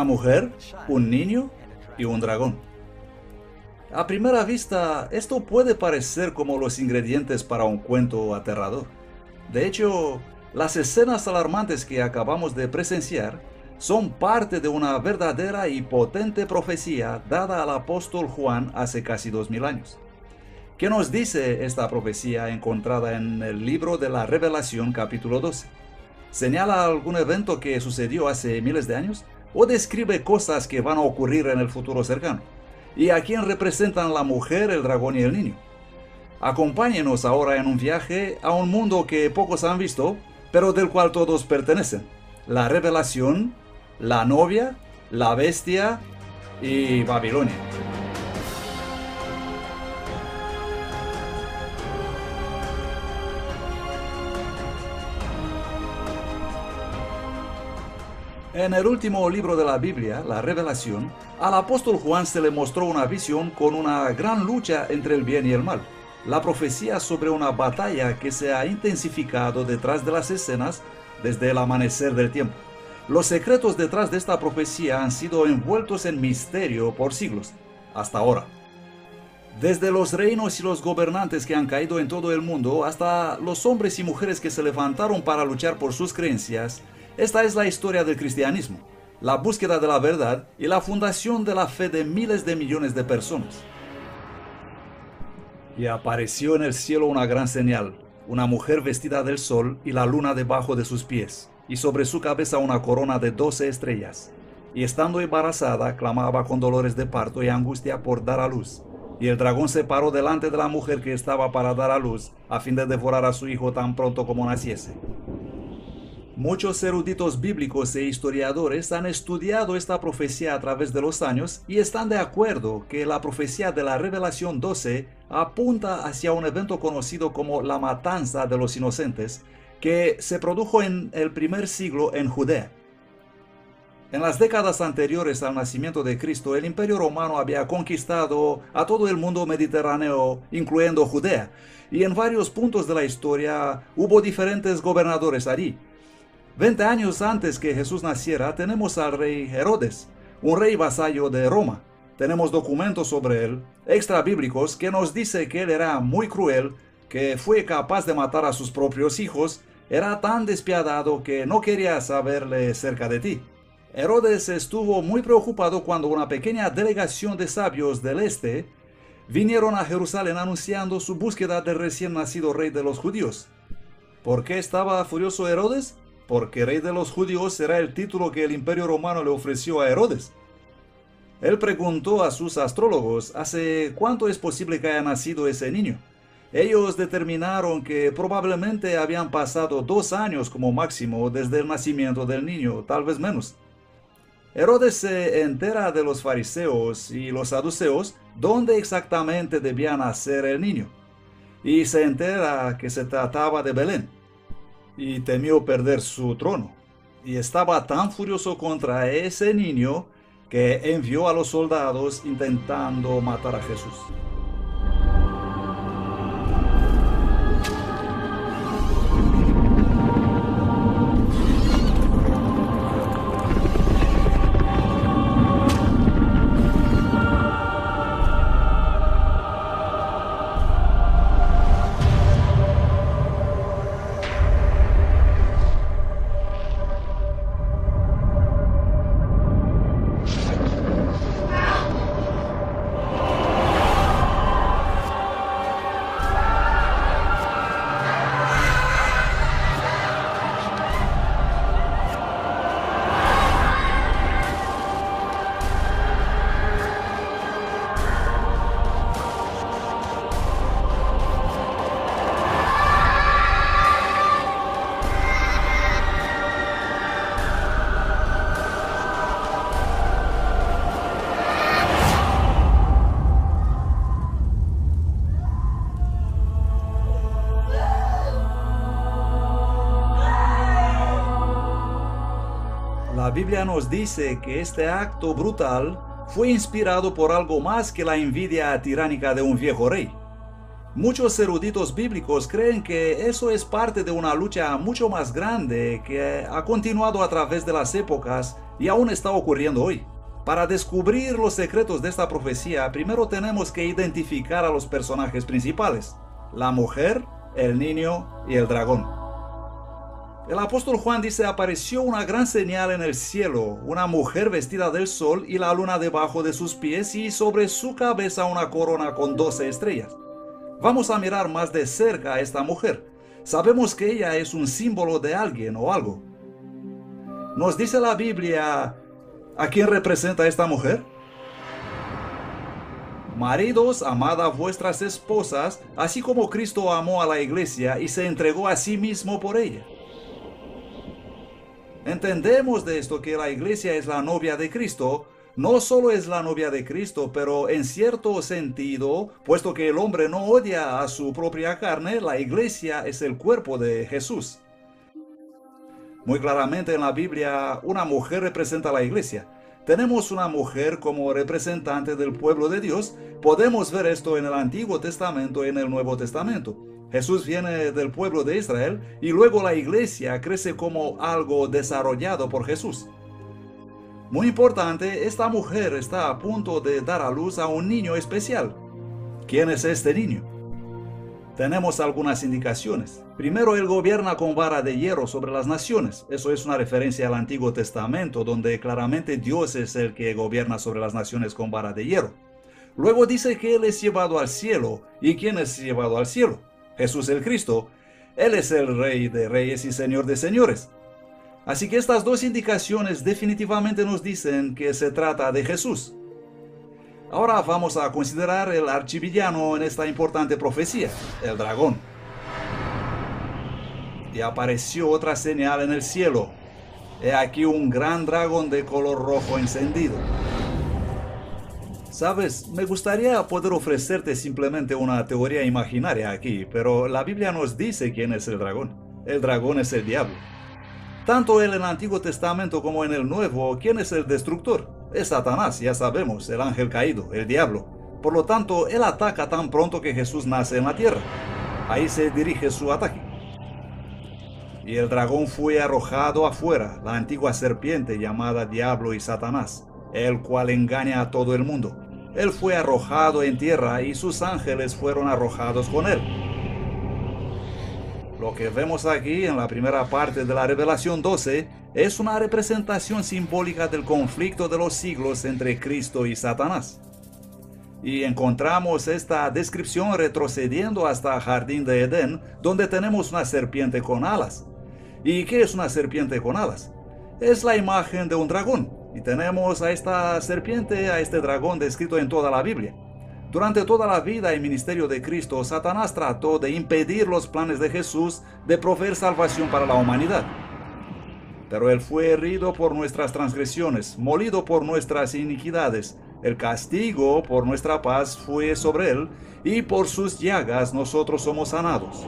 mujer, un niño y un dragón. A primera vista, esto puede parecer como los ingredientes para un cuento aterrador. De hecho, las escenas alarmantes que acabamos de presenciar son parte de una verdadera y potente profecía dada al apóstol Juan hace casi 2000 años. ¿Qué nos dice esta profecía encontrada en el libro de la Revelación capítulo 12? ¿Señala algún evento que sucedió hace miles de años? ¿O describe cosas que van a ocurrir en el futuro cercano? ¿Y a quién representan la mujer, el dragón y el niño? Acompáñenos ahora en un viaje a un mundo que pocos han visto, pero del cual todos pertenecen. La revelación, la novia, la bestia y Babilonia. En el último libro de la Biblia, la Revelación, al apóstol Juan se le mostró una visión con una gran lucha entre el bien y el mal. La profecía sobre una batalla que se ha intensificado detrás de las escenas desde el amanecer del tiempo. Los secretos detrás de esta profecía han sido envueltos en misterio por siglos, hasta ahora. Desde los reinos y los gobernantes que han caído en todo el mundo hasta los hombres y mujeres que se levantaron para luchar por sus creencias, esta es la historia del cristianismo, la búsqueda de la verdad y la fundación de la fe de miles de millones de personas. Y apareció en el cielo una gran señal, una mujer vestida del sol y la luna debajo de sus pies, y sobre su cabeza una corona de 12 estrellas. Y estando embarazada, clamaba con dolores de parto y angustia por dar a luz. Y el dragón se paró delante de la mujer que estaba para dar a luz, a fin de devorar a su hijo tan pronto como naciese. Muchos eruditos bíblicos e historiadores han estudiado esta profecía a través de los años y están de acuerdo que la profecía de la Revelación 12 apunta hacia un evento conocido como la matanza de los inocentes, que se produjo en el primer siglo en Judea. En las décadas anteriores al nacimiento de Cristo, el Imperio Romano había conquistado a todo el mundo mediterráneo, incluyendo Judea, y en varios puntos de la historia hubo diferentes gobernadores allí. 20 años antes que Jesús naciera, tenemos al rey Herodes, un rey vasallo de Roma. Tenemos documentos sobre él, extrabíblicos, que nos dice que él era muy cruel, que fue capaz de matar a sus propios hijos, era tan despiadado que no quería saberle cerca de ti. Herodes estuvo muy preocupado cuando una pequeña delegación de sabios del este vinieron a Jerusalén anunciando su búsqueda del recién nacido rey de los judíos. ¿Por qué estaba furioso Herodes? Porque rey de los judíos era el título que el Imperio Romano le ofreció a Herodes. Él preguntó a sus astrólogos ¿hace cuánto es posible que haya nacido ese niño? Ellos determinaron que probablemente habían pasado 2 años como máximo desde el nacimiento del niño, tal vez menos. Herodes se entera de los fariseos y los saduceos dónde exactamente debía nacer el niño, y se entera que se trataba de Belén. Y temió perder su trono, y estaba tan furioso contra ese niño que envió a los soldados intentando matar a Jesús. La Biblia nos dice que este acto brutal fue inspirado por algo más que la envidia tiránica de un viejo rey. Muchos eruditos bíblicos creen que eso es parte de una lucha mucho más grande que ha continuado a través de las épocas y aún está ocurriendo hoy. Para descubrir los secretos de esta profecía, primero tenemos que identificar a los personajes principales: la mujer, el niño y el dragón. El apóstol Juan dice: apareció una gran señal en el cielo, una mujer vestida del sol y la luna debajo de sus pies, y sobre su cabeza una corona con 12 estrellas. Vamos a mirar más de cerca a esta mujer. Sabemos que ella es un símbolo de alguien o algo. ¿Nos dice la Biblia a quién representa esta mujer? Maridos, amad a vuestras esposas, así como Cristo amó a la iglesia y se entregó a sí mismo por ella. Entendemos de esto que la iglesia es la novia de Cristo. No solo es la novia de Cristo, pero en cierto sentido, puesto que el hombre no odia a su propia carne, la iglesia es el cuerpo de Jesús. Muy claramente en la Biblia, una mujer representa a la iglesia. Tenemos una mujer como representante del pueblo de Dios. Podemos ver esto en el Antiguo Testamento y en el Nuevo Testamento. Jesús viene del pueblo de Israel y luego la iglesia crece como algo desarrollado por Jesús. Muy importante, esta mujer está a punto de dar a luz a un niño especial. ¿Quién es este niño? Tenemos algunas indicaciones. Primero, él gobierna con vara de hierro sobre las naciones. Eso es una referencia al Antiguo Testamento, donde claramente Dios es el que gobierna sobre las naciones con vara de hierro. Luego dice que él es llevado al cielo. ¿Y quién es llevado al cielo? Jesús el Cristo. Él es el Rey de Reyes y Señor de Señores. Así que estas dos indicaciones definitivamente nos dicen que se trata de Jesús. Ahora vamos a considerar el archivillano en esta importante profecía, el dragón. Y apareció otra señal en el cielo. He aquí un gran dragón de color rojo encendido. Sabes, me gustaría poder ofrecerte simplemente una teoría imaginaria aquí, pero la Biblia nos dice quién es el dragón. El dragón es el diablo. Tanto en el Antiguo Testamento como en el Nuevo, ¿quién es el destructor? Es Satanás, ya sabemos, el ángel caído, el diablo. Por lo tanto, él ataca tan pronto que Jesús nace en la tierra. Ahí se dirige su ataque. Y el dragón fue arrojado afuera, la antigua serpiente llamada Diablo y Satanás, el cual engaña a todo el mundo. Él fue arrojado en tierra y sus ángeles fueron arrojados con él. Lo que vemos aquí en la primera parte de la Revelación 12 es una representación simbólica del conflicto de los siglos entre Cristo y Satanás. Y encontramos esta descripción retrocediendo hasta el Jardín de Edén, donde tenemos una serpiente con alas. ¿Y qué es una serpiente con alas? Es la imagen de un dragón. Y tenemos a esta serpiente, a este dragón descrito en toda la Biblia. Durante toda la vida y ministerio de Cristo, Satanás trató de impedir los planes de Jesús de proveer salvación para la humanidad. Pero él fue herido por nuestras transgresiones, molido por nuestras iniquidades. El castigo por nuestra paz fue sobre él, y por sus llagas nosotros somos sanados.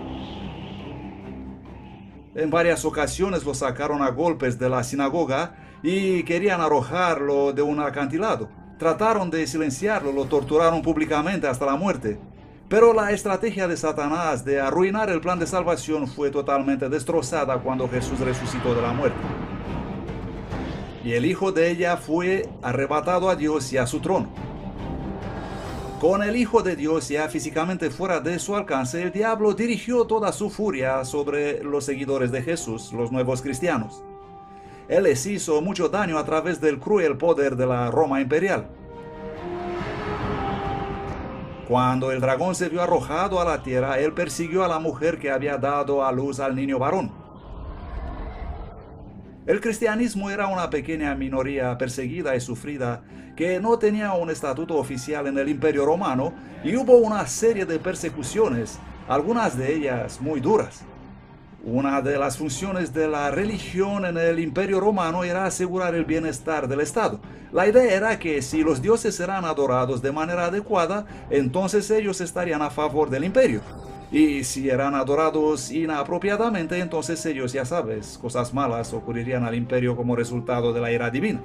En varias ocasiones lo sacaron a golpes de la sinagoga y querían arrojarlo de un acantilado. Trataron de silenciarlo, lo torturaron públicamente hasta la muerte. Pero la estrategia de Satanás de arruinar el plan de salvación fue totalmente destrozada cuando Jesús resucitó de la muerte. Y el hijo de ella fue arrebatado a Dios y a su trono. Con el Hijo de Dios ya físicamente fuera de su alcance, el diablo dirigió toda su furia sobre los seguidores de Jesús, los nuevos cristianos. Él les hizo mucho daño a través del cruel poder de la Roma imperial. Cuando el dragón se vio arrojado a la tierra, él persiguió a la mujer que había dado a luz al niño varón. El cristianismo era una pequeña minoría perseguida y sufrida que no tenía un estatuto oficial en el Imperio Romano, y hubo una serie de persecuciones, algunas de ellas muy duras. Una de las funciones de la religión en el Imperio Romano era asegurar el bienestar del Estado. La idea era que si los dioses eran adorados de manera adecuada, entonces ellos estarían a favor del imperio. Y si eran adorados inapropiadamente, entonces ellos, ya sabes, cosas malas ocurrirían al imperio como resultado de la ira divina.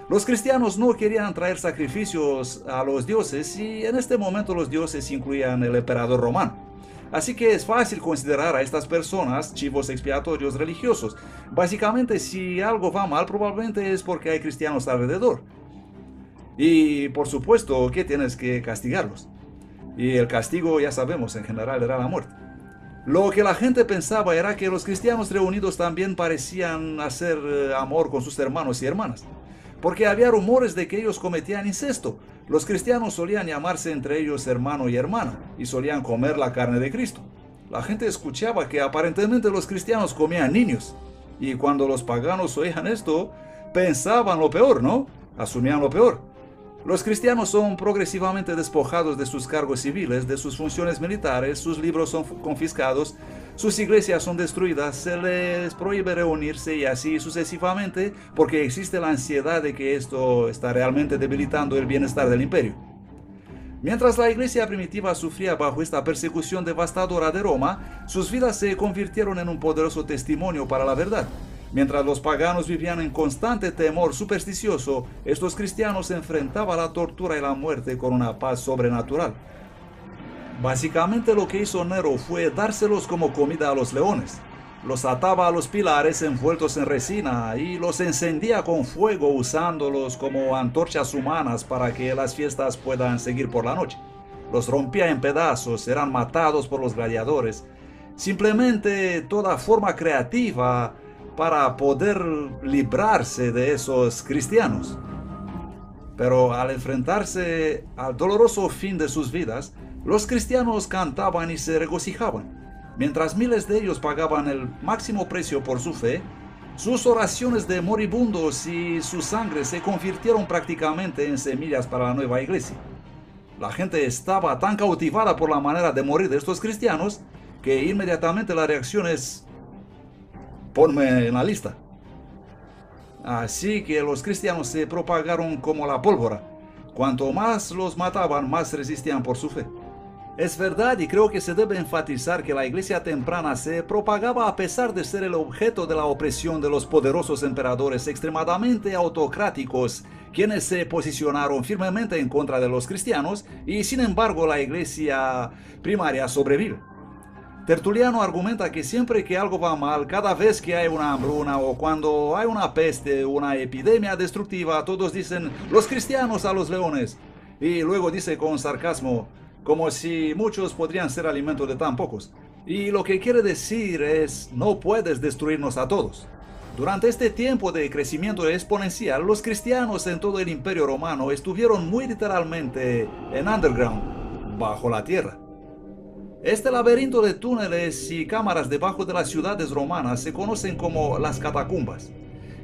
Los cristianos no querían traer sacrificios a los dioses y en este momento los dioses incluían el emperador romano. Así que es fácil considerar a estas personas chivos expiatorios religiosos. Básicamente, si algo va mal, probablemente es porque hay cristianos alrededor. Y por supuesto que tienes que castigarlos. Y el castigo, ya sabemos, en general era la muerte. Lo que la gente pensaba era que los cristianos reunidos también parecían hacer amor con sus hermanos y hermanas, porque había rumores de que ellos cometían incesto. Los cristianos solían llamarse entre ellos hermano y hermana, y solían comer la carne de Cristo. La gente escuchaba que aparentemente los cristianos comían niños, y cuando los paganos oían esto, pensaban lo peor, ¿no? Asumían lo peor. Los cristianos son progresivamente despojados de sus cargos civiles, de sus funciones militares, sus libros son confiscados, sus iglesias son destruidas, se les prohíbe reunirse y así sucesivamente porque existe la ansiedad de que esto está realmente debilitando el bienestar del imperio. Mientras la iglesia primitiva sufría bajo esta persecución devastadora de Roma, sus vidas se convirtieron en un poderoso testimonio para la verdad. Mientras los paganos vivían en constante temor supersticioso, estos cristianos enfrentaban la tortura y la muerte con una paz sobrenatural. Básicamente lo que hizo Nero fue dárselos como comida a los leones. Los ataba a los pilares envueltos en resina y los encendía con fuego usándolos como antorchas humanas para que las fiestas puedan seguir por la noche. Los rompía en pedazos, eran matados por los gladiadores. Simplemente toda forma creativa para poder librarse de esos cristianos. Pero al enfrentarse al doloroso fin de sus vidas, los cristianos cantaban y se regocijaban. Mientras miles de ellos pagaban el máximo precio por su fe, sus oraciones de moribundos y su sangre se convirtieron prácticamente en semillas para la nueva iglesia. La gente estaba tan cautivada por la manera de morir de estos cristianos que inmediatamente la reacción es: ponme en la lista. Así que los cristianos se propagaron como la pólvora. Cuanto más los mataban, más resistían por su fe. Es verdad y creo que se debe enfatizar que la iglesia temprana se propagaba a pesar de ser el objeto de la opresión de los poderosos emperadores extremadamente autocráticos, quienes se posicionaron firmemente en contra de los cristianos y sin embargo la iglesia primaria sobrevive. Tertuliano argumenta que siempre que algo va mal, cada vez que hay una hambruna o cuando hay una peste, una epidemia destructiva, todos dicen los cristianos a los leones. Y luego dice con sarcasmo, como si muchos podrían ser alimento de tan pocos. Y lo que quiere decir es, no puedes destruirnos a todos. Durante este tiempo de crecimiento exponencial, los cristianos en todo el Imperio Romano estuvieron muy literalmente en underground, bajo la tierra. Este laberinto de túneles y cámaras debajo de las ciudades romanas se conocen como las catacumbas.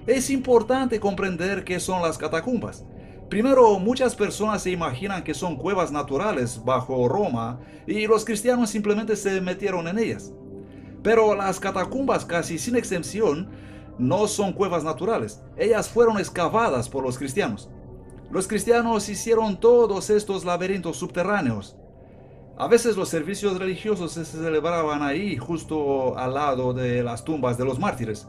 Es importante comprender qué son las catacumbas. Primero, muchas personas se imaginan que son cuevas naturales bajo Roma y los cristianos simplemente se metieron en ellas. Pero las catacumbas, casi sin excepción, no son cuevas naturales. Ellas fueron excavadas por los cristianos. Los cristianos hicieron todos estos laberintos subterráneos. A veces los servicios religiosos se celebraban ahí, justo al lado de las tumbas de los mártires.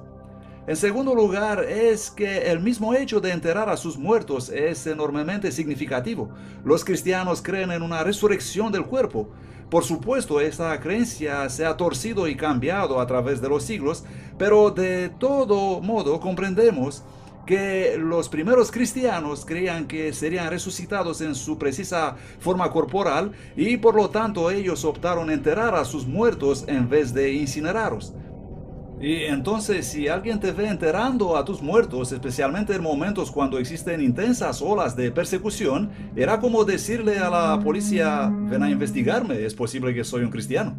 En segundo lugar, es que el mismo hecho de enterrar a sus muertos es enormemente significativo. Los cristianos creen en una resurrección del cuerpo. Por supuesto, esta creencia se ha torcido y cambiado a través de los siglos, pero de todo modo comprendemos que los primeros cristianos creían que serían resucitados en su precisa forma corporal y por lo tanto ellos optaron enterrar a sus muertos en vez de incinerarlos. Y entonces si alguien te ve enterrando a tus muertos, especialmente en momentos cuando existen intensas olas de persecución, era como decirle a la policía, ven a investigarme, es posible que soy un cristiano.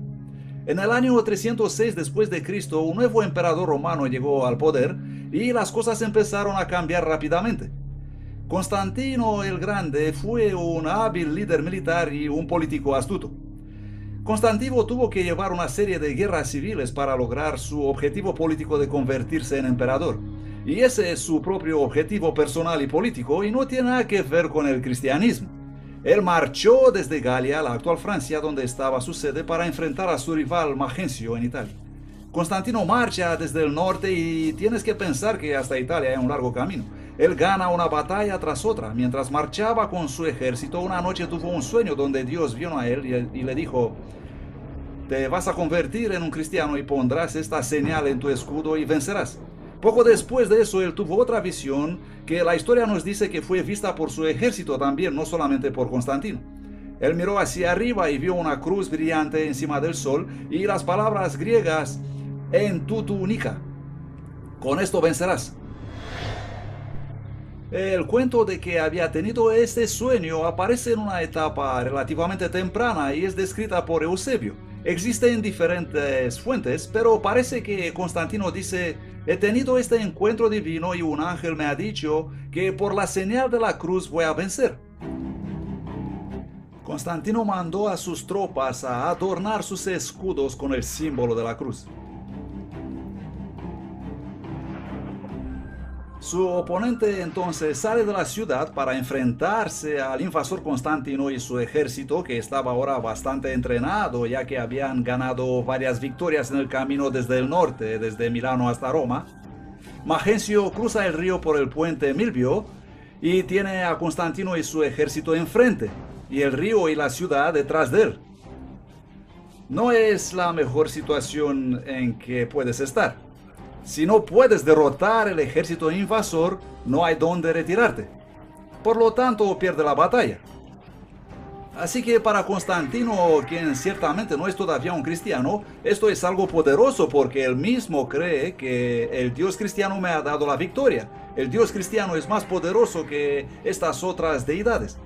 En el año 306 después de Cristo, un nuevo emperador romano llegó al poder y las cosas empezaron a cambiar rápidamente. Constantino el Grande fue un hábil líder militar y un político astuto. Constantino tuvo que llevar una serie de guerras civiles para lograr su objetivo político de convertirse en emperador. Y ese es su propio objetivo personal y político y no tiene nada que ver con el cristianismo. Él marchó desde Galia, la actual Francia, donde estaba su sede, para enfrentar a su rival Magencio en Italia. Constantino marcha desde el norte y tienes que pensar que hasta Italia hay un largo camino. Él gana una batalla tras otra. Mientras marchaba con su ejército, una noche tuvo un sueño donde Dios vino a él y le dijo: te vas a convertir en un cristiano y pondrás esta señal en tu escudo y vencerás. Poco después de eso, él tuvo otra visión que la historia nos dice que fue vista por su ejército también, no solamente por Constantino. Él miró hacia arriba y vio una cruz brillante encima del sol y las palabras griegas: en tu túnica. Con esto vencerás. El cuento de que había tenido este sueño aparece en una etapa relativamente temprana y es descrita por Eusebio. Existen diferentes fuentes, pero parece que Constantino dice: he tenido este encuentro divino y un ángel me ha dicho que por la señal de la cruz voy a vencer. Constantino mandó a sus tropas a adornar sus escudos con el símbolo de la cruz. Su oponente entonces sale de la ciudad para enfrentarse al invasor Constantino y su ejército, que estaba ahora bastante entrenado, ya que habían ganado varias victorias en el camino desde el norte, desde Milano hasta Roma. Magencio cruza el río por el puente Milvio y tiene a Constantino y su ejército enfrente, y el río y la ciudad detrás de él. No es la mejor situación en que puedes estar. Si no puedes derrotar el ejército invasor, no hay dónde retirarte. Por lo tanto, pierde la batalla. Así que para Constantino, quien ciertamente no es todavía un cristiano, esto es algo poderoso porque él mismo cree que el Dios cristiano me ha dado la victoria. El Dios cristiano es más poderoso que estas otras deidades.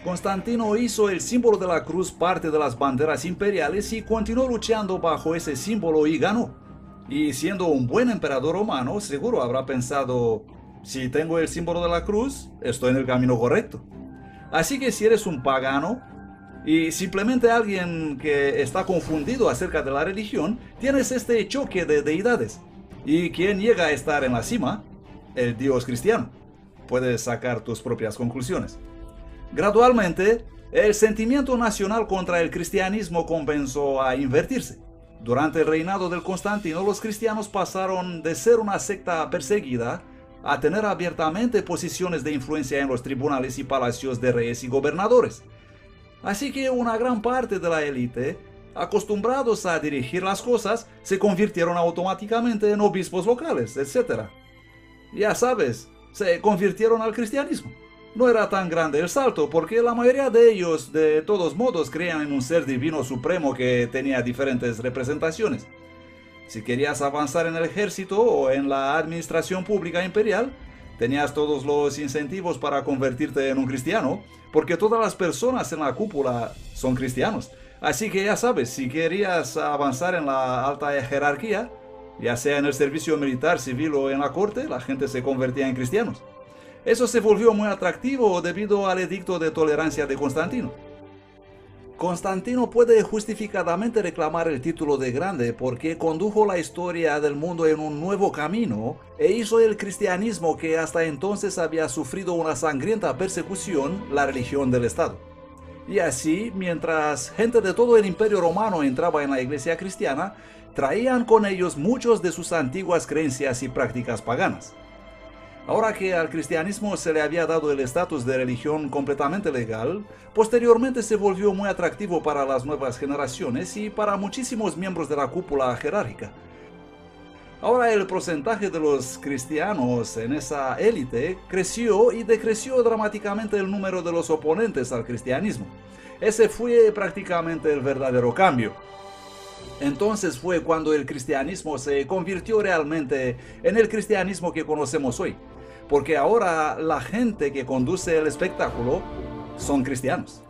Constantino hizo el símbolo de la cruz parte de las banderas imperiales y continuó luchando bajo ese símbolo y ganó. Y siendo un buen emperador romano, seguro habrá pensado: si tengo el símbolo de la cruz, estoy en el camino correcto. Así que si eres un pagano y simplemente alguien que está confundido acerca de la religión, tienes este choque de deidades. ¿Y quién llega a estar en la cima? El Dios cristiano. Puedes sacar tus propias conclusiones. Gradualmente, el sentimiento nacional contra el cristianismo comenzó a invertirse. Durante el reinado del Constantino, los cristianos pasaron de ser una secta perseguida a tener abiertamente posiciones de influencia en los tribunales y palacios de reyes y gobernadores. Así que una gran parte de la élite, acostumbrados a dirigir las cosas, se convirtieron automáticamente en obispos locales, etc. Ya sabes, se convirtieron al cristianismo. No era tan grande el salto, porque la mayoría de ellos, de todos modos, creían en un ser divino supremo que tenía diferentes representaciones. Si querías avanzar en el ejército o en la administración pública imperial, tenías todos los incentivos para convertirte en un cristiano, porque todas las personas en la cúpula son cristianos. Así que ya sabes, si querías avanzar en la alta jerarquía, ya sea en el servicio militar, civil o en la corte, la gente se convertía en cristianos. Eso se volvió muy atractivo debido al edicto de tolerancia de Constantino. Constantino puede justificadamente reclamar el título de grande porque condujo la historia del mundo en un nuevo camino e hizo el cristianismo, que hasta entonces había sufrido una sangrienta persecución, la religión del Estado. Y así, mientras gente de todo el Imperio Romano entraba en la iglesia cristiana, traían con ellos muchos de sus antiguas creencias y prácticas paganas. Ahora que al cristianismo se le había dado el estatus de religión completamente legal, posteriormente se volvió muy atractivo para las nuevas generaciones y para muchísimos miembros de la cúpula jerárquica. Ahora el porcentaje de los cristianos en esa élite creció y decreció dramáticamente el número de los oponentes al cristianismo. Ese fue prácticamente el verdadero cambio. Entonces fue cuando el cristianismo se convirtió realmente en el cristianismo que conocemos hoy. Porque ahora la gente que conduce el espectáculo son cristianos.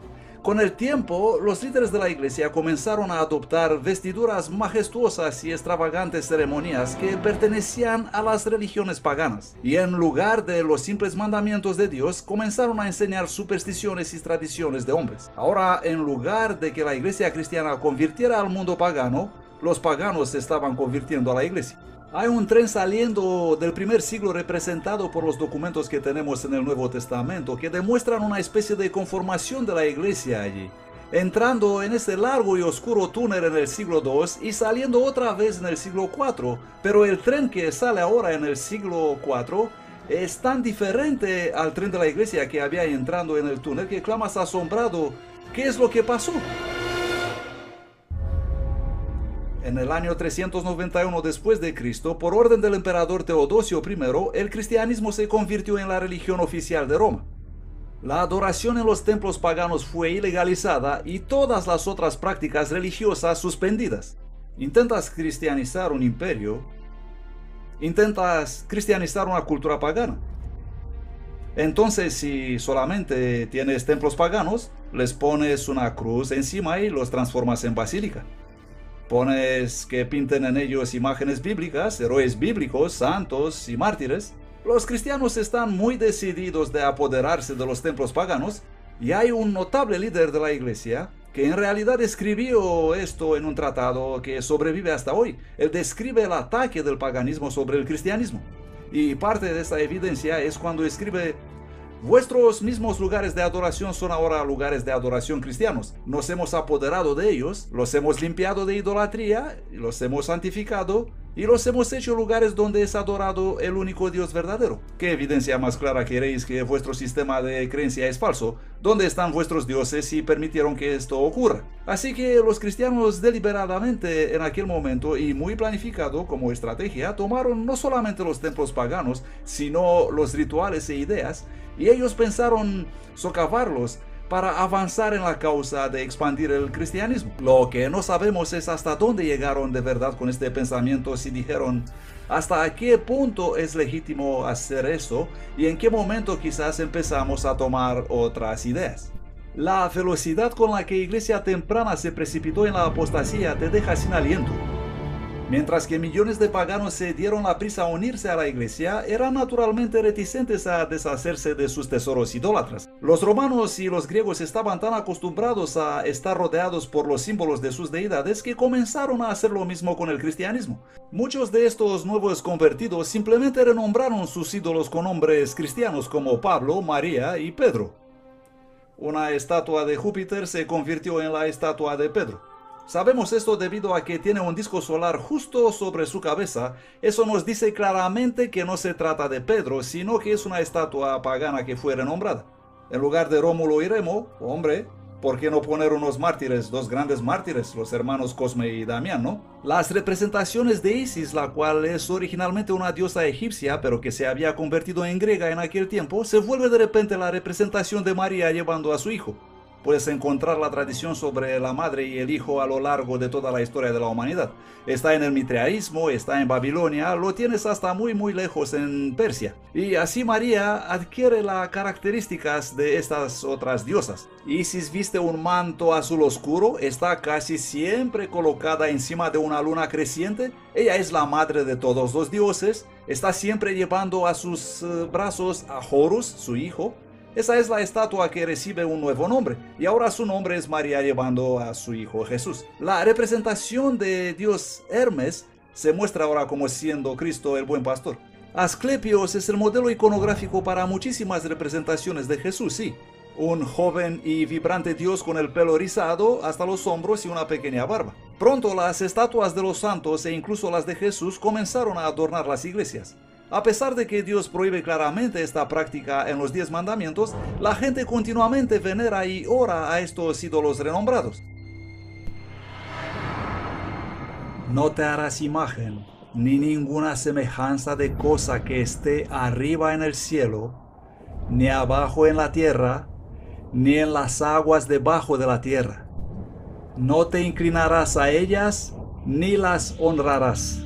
Con el tiempo, los líderes de la iglesia comenzaron a adoptar vestiduras majestuosas y extravagantes ceremonias que pertenecían a las religiones paganas. Y en lugar de los simples mandamientos de Dios, comenzaron a enseñar supersticiones y tradiciones de hombres. Ahora, en lugar de que la iglesia cristiana convirtiera al mundo pagano, los paganos se estaban convirtiendo a la iglesia. Hay un tren saliendo del primer siglo representado por los documentos que tenemos en el Nuevo Testamento que demuestran una especie de conformación de la iglesia allí, entrando en ese largo y oscuro túnel en el siglo II y saliendo otra vez en el siglo IV, pero el tren que sale ahora en el siglo IV Es tan diferente al tren de la iglesia que había entrando en el túnel que clamas asombrado, ¿qué es lo que pasó? En el año 391 después de Cristo, por orden del emperador Teodosio I, el cristianismo se convirtió en la religión oficial de Roma. La adoración en los templos paganos fue ilegalizada y todas las otras prácticas religiosas suspendidas. Intentas cristianizar un imperio, intentas cristianizar una cultura pagana. Entonces, si solamente tienes templos paganos, les pones una cruz encima y los transformas en basílica. Pones que pinten en ellos imágenes bíblicas, héroes bíblicos, santos y mártires. Los cristianos están muy decididos de apoderarse de los templos paganos y hay un notable líder de la iglesia que en realidad escribió esto en un tratado que sobrevive hasta hoy. Él describe el ataque del paganismo sobre el cristianismo. Y parte de esta evidencia es cuando escribe: vuestros mismos lugares de adoración son ahora lugares de adoración cristianos. Nos hemos apoderado de ellos, los hemos limpiado de idolatría, los hemos santificado y los hemos hecho lugares donde es adorado el único Dios verdadero. ¿Qué evidencia más clara queréis que vuestro sistema de creencia es falso? ¿Dónde están vuestros dioses si permitieron que esto ocurra? Así que los cristianos deliberadamente en aquel momento y muy planificado como estrategia tomaron no solamente los templos paganos, sino los rituales e ideas, y ellos pensaron socavarlos para avanzar en la causa de expandir el cristianismo. Lo que no sabemos es hasta dónde llegaron de verdad con este pensamiento, si dijeron hasta qué punto es legítimo hacer eso y en qué momento quizás empezamos a tomar otras ideas. La velocidad con la que Iglesia temprana se precipitó en la apostasía te deja sin aliento. Mientras que millones de paganos se dieron la prisa a unirse a la iglesia, eran naturalmente reticentes a deshacerse de sus tesoros idólatras. Los romanos y los griegos estaban tan acostumbrados a estar rodeados por los símbolos de sus deidades que comenzaron a hacer lo mismo con el cristianismo. Muchos de estos nuevos convertidos simplemente renombraron sus ídolos con nombres cristianos como Pablo, María y Pedro. Una estatua de Júpiter se convirtió en la estatua de Pedro. Sabemos esto debido a que tiene un disco solar justo sobre su cabeza. Eso nos dice claramente que no se trata de Pedro, sino que es una estatua pagana que fue renombrada. En lugar de Rómulo y Remo, hombre, ¿por qué no poner unos mártires, dos grandes mártires, los hermanos Cosme y Damián, no? Las representaciones de Isis, la cual es originalmente una diosa egipcia, pero que se había convertido en griega en aquel tiempo, se vuelve de repente la representación de María llevando a su hijo. Puedes encontrar la tradición sobre la madre y el hijo a lo largo de toda la historia de la humanidad. Está en el mitraísmo, está en Babilonia, lo tienes hasta muy lejos en Persia. Y así María adquiere las características de estas otras diosas. Isis viste un manto azul oscuro, está casi siempre colocada encima de una luna creciente. Ella es la madre de todos los dioses, está siempre llevando a sus brazos a Horus, su hijo. Esa es la estatua que recibe un nuevo nombre, y ahora su nombre es María llevando a su hijo Jesús. La representación de Dios Hermes se muestra ahora como siendo Cristo el buen pastor. Asclepios es el modelo iconográfico para muchísimas representaciones de Jesús, sí. Un joven y vibrante Dios con el pelo rizado hasta los hombros y una pequeña barba. Pronto las estatuas de los santos e incluso las de Jesús comenzaron a adornar las iglesias. A pesar de que Dios prohíbe claramente esta práctica en los 10 mandamientos, la gente continuamente venera y ora a estos ídolos renombrados. No te harás imagen, ni ninguna semejanza de cosa que esté arriba en el cielo, ni abajo en la tierra, ni en las aguas debajo de la tierra. No te inclinarás a ellas, ni las honrarás.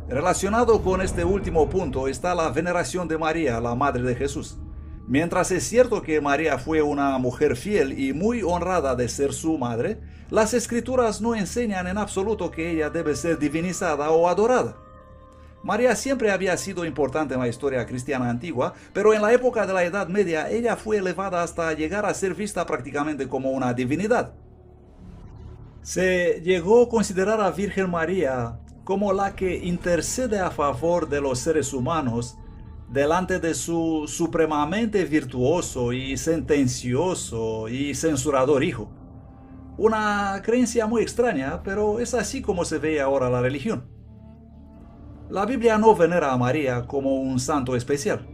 Relacionado con este último punto está la veneración de María, la madre de Jesús. Mientras es cierto que María fue una mujer fiel y muy honrada de ser su madre, las escrituras no enseñan en absoluto que ella debe ser divinizada o adorada. María siempre había sido importante en la historia cristiana antigua, pero en la época de la Edad Media ella fue elevada hasta llegar a ser vista prácticamente como una divinidad. Se llegó a considerar a Virgen María como la que intercede a favor de los seres humanos delante de su supremamente virtuoso y sentencioso y censurador hijo. Una creencia muy extraña, pero es así como se ve ahora la religión. La Biblia no venera a María como un santo especial.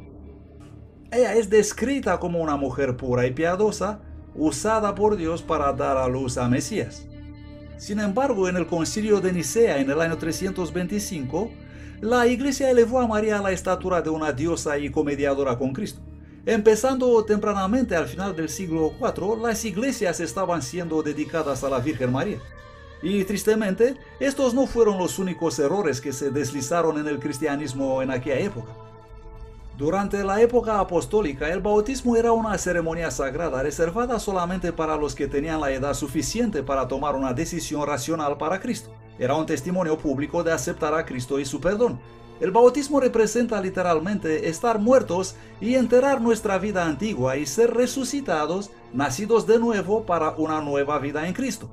Ella es descrita como una mujer pura y piadosa, usada por Dios para dar a luz a Mesías. Sin embargo, en el concilio de Nicea en el año 325, la Iglesia elevó a María a la estatura de una diosa y comediadora con Cristo. Empezando tempranamente al final del siglo IV, las iglesias estaban siendo dedicadas a la Virgen María. Y tristemente, estos no fueron los únicos errores que se deslizaron en el cristianismo en aquella época. Durante la época apostólica, el bautismo era una ceremonia sagrada reservada solamente para los que tenían la edad suficiente para tomar una decisión racional para Cristo. Era un testimonio público de aceptar a Cristo y su perdón. El bautismo representa literalmente estar muertos y enterrar nuestra vida antigua y ser resucitados, nacidos de nuevo para una nueva vida en Cristo.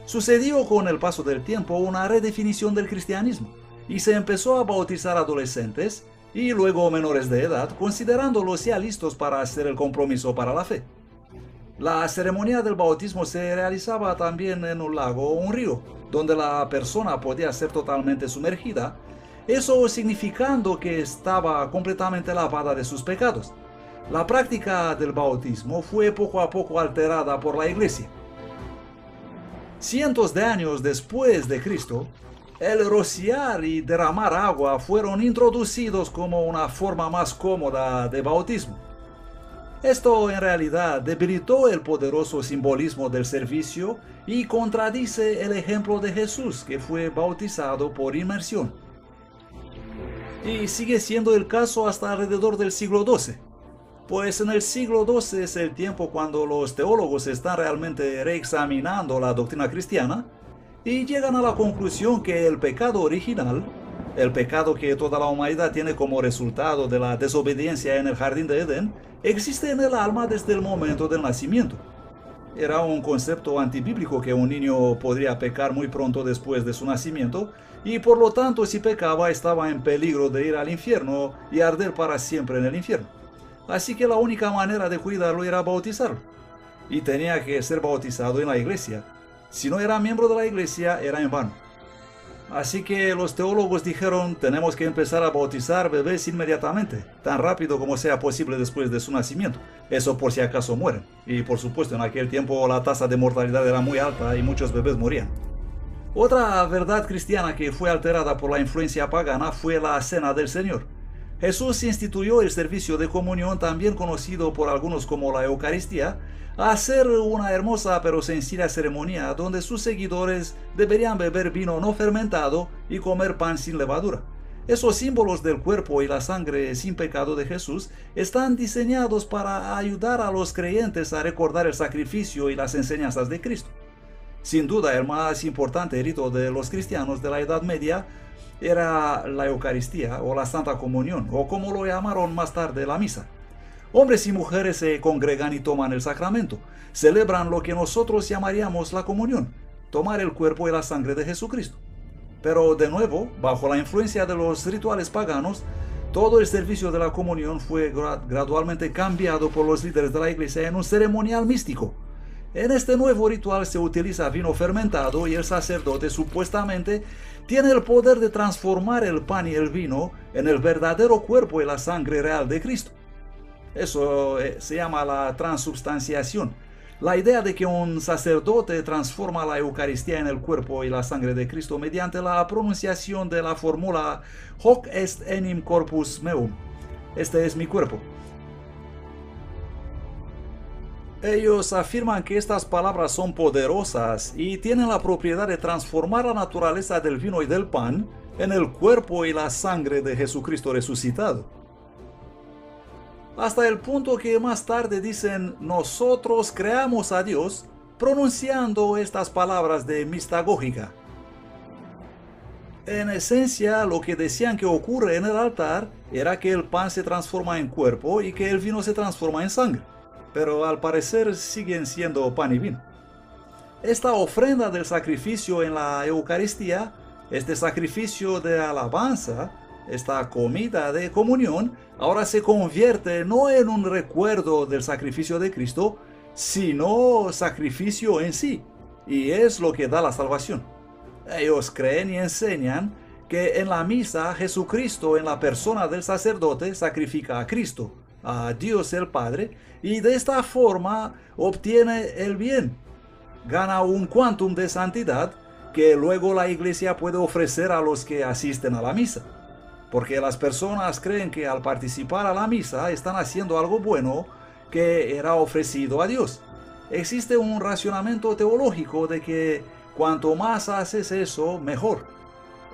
Sucedió con el paso del tiempo una redefinición del cristianismo y se empezó a bautizar adolescentes y luego menores de edad, considerándolos ya listos para hacer el compromiso para la fe. La ceremonia del bautismo se realizaba también en un lago o un río, donde la persona podía ser totalmente sumergida, eso significando que estaba completamente lavada de sus pecados. La práctica del bautismo fue poco a poco alterada por la Iglesia. Cientos de años después de Cristo, el rociar y derramar agua fueron introducidos como una forma más cómoda de bautismo. Esto en realidad debilitó el poderoso simbolismo del servicio y contradice el ejemplo de Jesús, que fue bautizado por inmersión. Y sigue siendo el caso hasta alrededor del siglo XII. Pues en el siglo XII es el tiempo cuando los teólogos están realmente reexaminando la doctrina cristiana y llegan a la conclusión que el pecado original, el pecado que toda la humanidad tiene como resultado de la desobediencia en el jardín de Edén, existe en el alma desde el momento del nacimiento. Era un concepto antibíblico que un niño podría pecar muy pronto después de su nacimiento y por lo tanto si pecaba estaba en peligro de ir al infierno y arder para siempre en el infierno. Así que la única manera de cuidarlo era bautizarlo. Y tenía que ser bautizado en la iglesia. Si no era miembro de la iglesia, era en vano. Así que los teólogos dijeron, tenemos que empezar a bautizar bebés inmediatamente, tan rápido como sea posible después de su nacimiento. Eso por si acaso mueren. Y por supuesto, en aquel tiempo la tasa de mortalidad era muy alta y muchos bebés morían. Otra verdad cristiana que fue alterada por la influencia pagana fue la Cena del Señor. Jesús instituyó el servicio de comunión, también conocido por algunos como la Eucaristía, a ser una hermosa pero sencilla ceremonia donde sus seguidores deberían beber vino no fermentado y comer pan sin levadura. Esos símbolos del cuerpo y la sangre sin pecado de Jesús están diseñados para ayudar a los creyentes a recordar el sacrificio y las enseñanzas de Cristo. Sin duda, el más importante rito de los cristianos de la Edad Media era la Eucaristía o la Santa Comunión, o como lo llamaron más tarde, la misa. Hombres y mujeres se congregan y toman el sacramento, celebran lo que nosotros llamaríamos la comunión, tomar el cuerpo y la sangre de Jesucristo. Pero de nuevo, bajo la influencia de los rituales paganos, todo el servicio de la comunión fue gradualmente cambiado por los líderes de la iglesia en un ceremonial místico. En este nuevo ritual se utiliza vino fermentado y el sacerdote supuestamente tiene el poder de transformar el pan y el vino en el verdadero cuerpo y la sangre real de Cristo. Eso se llama la transubstanciación. La idea de que un sacerdote transforma la Eucaristía en el cuerpo y la sangre de Cristo mediante la pronunciación de la fórmula Hoc est enim corpus meum. Este es mi cuerpo. Ellos afirman que estas palabras son poderosas y tienen la propiedad de transformar la naturaleza del vino y del pan en el cuerpo y la sangre de Jesucristo resucitado. Hasta el punto que más tarde dicen, nosotros creamos a Dios pronunciando estas palabras de mistagógica. En esencia, lo que decían que ocurre en el altar era que el pan se transforma en cuerpo y que el vino se transforma en sangre. Pero al parecer siguen siendo pan y vino. Esta ofrenda del sacrificio en la Eucaristía, este sacrificio de alabanza, esta comida de comunión, ahora se convierte no en un recuerdo del sacrificio de Cristo, sino sacrificio en sí, y es lo que da la salvación. Ellos creen y enseñan que en la misa Jesucristo en la persona del sacerdote sacrifica a Cristo, a Dios el Padre, y de esta forma obtiene el bien, gana un quantum de santidad que luego la iglesia puede ofrecer a los que asisten a la misa. Porque las personas creen que al participar a la misa están haciendo algo bueno que era ofrecido a Dios. Existe un racionamiento teológico de que cuanto más haces eso, mejor.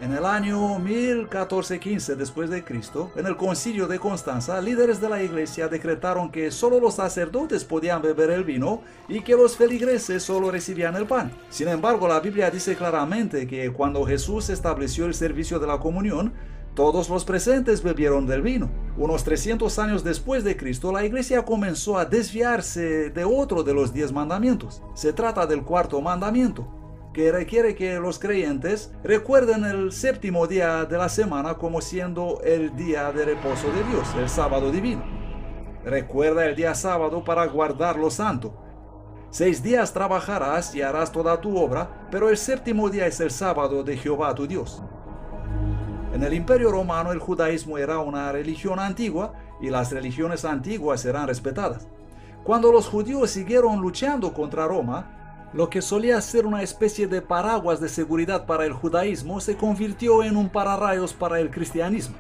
En el año 1415 después de Cristo, en el Concilio de Constanza, líderes de la iglesia decretaron que solo los sacerdotes podían beber el vino y que los feligreses solo recibían el pan. Sin embargo, la Biblia dice claramente que cuando Jesús estableció el servicio de la comunión, todos los presentes bebieron del vino. Unos 300 años después de Cristo, la iglesia comenzó a desviarse de otro de los 10 mandamientos. Se trata del cuarto mandamiento, que requiere que los creyentes recuerden el séptimo día de la semana como siendo el día de reposo de Dios, el sábado divino. Recuerda el día sábado para guardarlo santo. 6 días trabajarás y harás toda tu obra, pero el séptimo día es el sábado de Jehová tu Dios. En el Imperio Romano el judaísmo era una religión antigua y las religiones antiguas eran respetadas. Cuando los judíos siguieron luchando contra Roma, lo que solía ser una especie de paraguas de seguridad para el judaísmo se convirtió en un pararrayos para el cristianismo.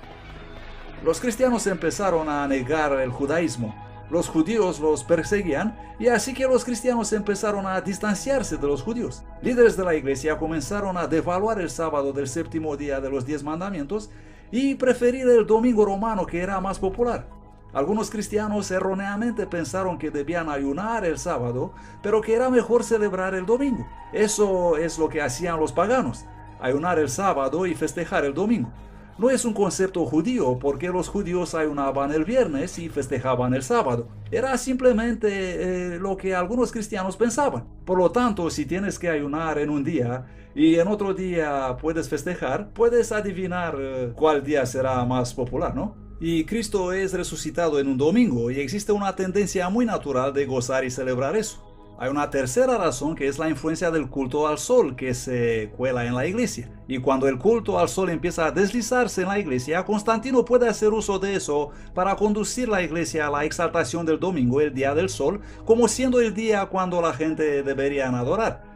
Los cristianos empezaron a negar el judaísmo, los judíos los perseguían y así que los cristianos empezaron a distanciarse de los judíos. Líderes de la iglesia comenzaron a devaluar el sábado del séptimo día de los 10 mandamientos y preferir el domingo romano que era más popular. Algunos cristianos erróneamente pensaron que debían ayunar el sábado, pero que era mejor celebrar el domingo. Eso es lo que hacían los paganos, ayunar el sábado y festejar el domingo. No es un concepto judío porque los judíos ayunaban el viernes y festejaban el sábado. Era simplemente lo que algunos cristianos pensaban. Por lo tanto, si tienes que ayunar en un día y en otro día puedes festejar, puedes adivinar cuál día será más popular, ¿no? Y Cristo es resucitado en un domingo y existe una tendencia muy natural de gozar y celebrar eso. Hay una tercera razón que es la influencia del culto al sol que se cuela en la iglesia. Y cuando el culto al sol empieza a deslizarse en la iglesia, Constantino puede hacer uso de eso para conducir la iglesia a la exaltación del domingo, el día del sol, como siendo el día cuando la gente debería adorar.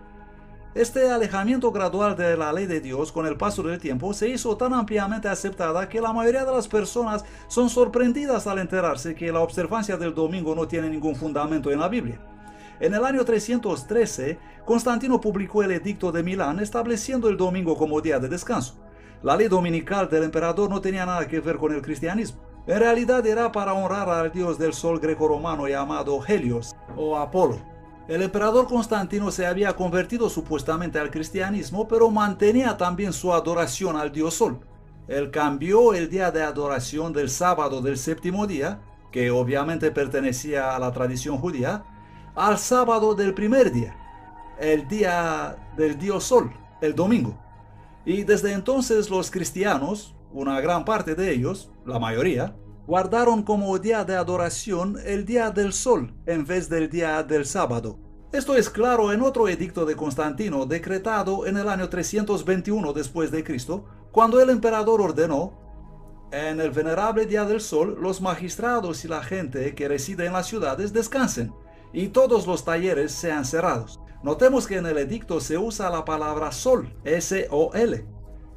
Este alejamiento gradual de la ley de Dios con el paso del tiempo se hizo tan ampliamente aceptada que la mayoría de las personas son sorprendidas al enterarse que la observancia del domingo no tiene ningún fundamento en la Biblia. En el año 313, Constantino publicó el Edicto de Milán estableciendo el domingo como día de descanso. La ley dominical del emperador no tenía nada que ver con el cristianismo. En realidad era para honrar al dios del sol grecorromano llamado Helios o Apolo. El emperador Constantino se había convertido supuestamente al cristianismo, pero mantenía también su adoración al dios sol. Él cambió el día de adoración del sábado del séptimo día, que obviamente pertenecía a la tradición judía, al sábado del primer día, el día del dios sol, el domingo. Y desde entonces los cristianos, una gran parte de ellos, la mayoría, guardaron como día de adoración el día del sol en vez del día del sábado. Esto es claro en otro edicto de Constantino decretado en el año 321 después de Cristo, cuando el emperador ordenó: en el venerable día del sol, los magistrados y la gente que reside en las ciudades descansen y todos los talleres sean cerrados. Notemos que en el edicto se usa la palabra sol, S-O-L.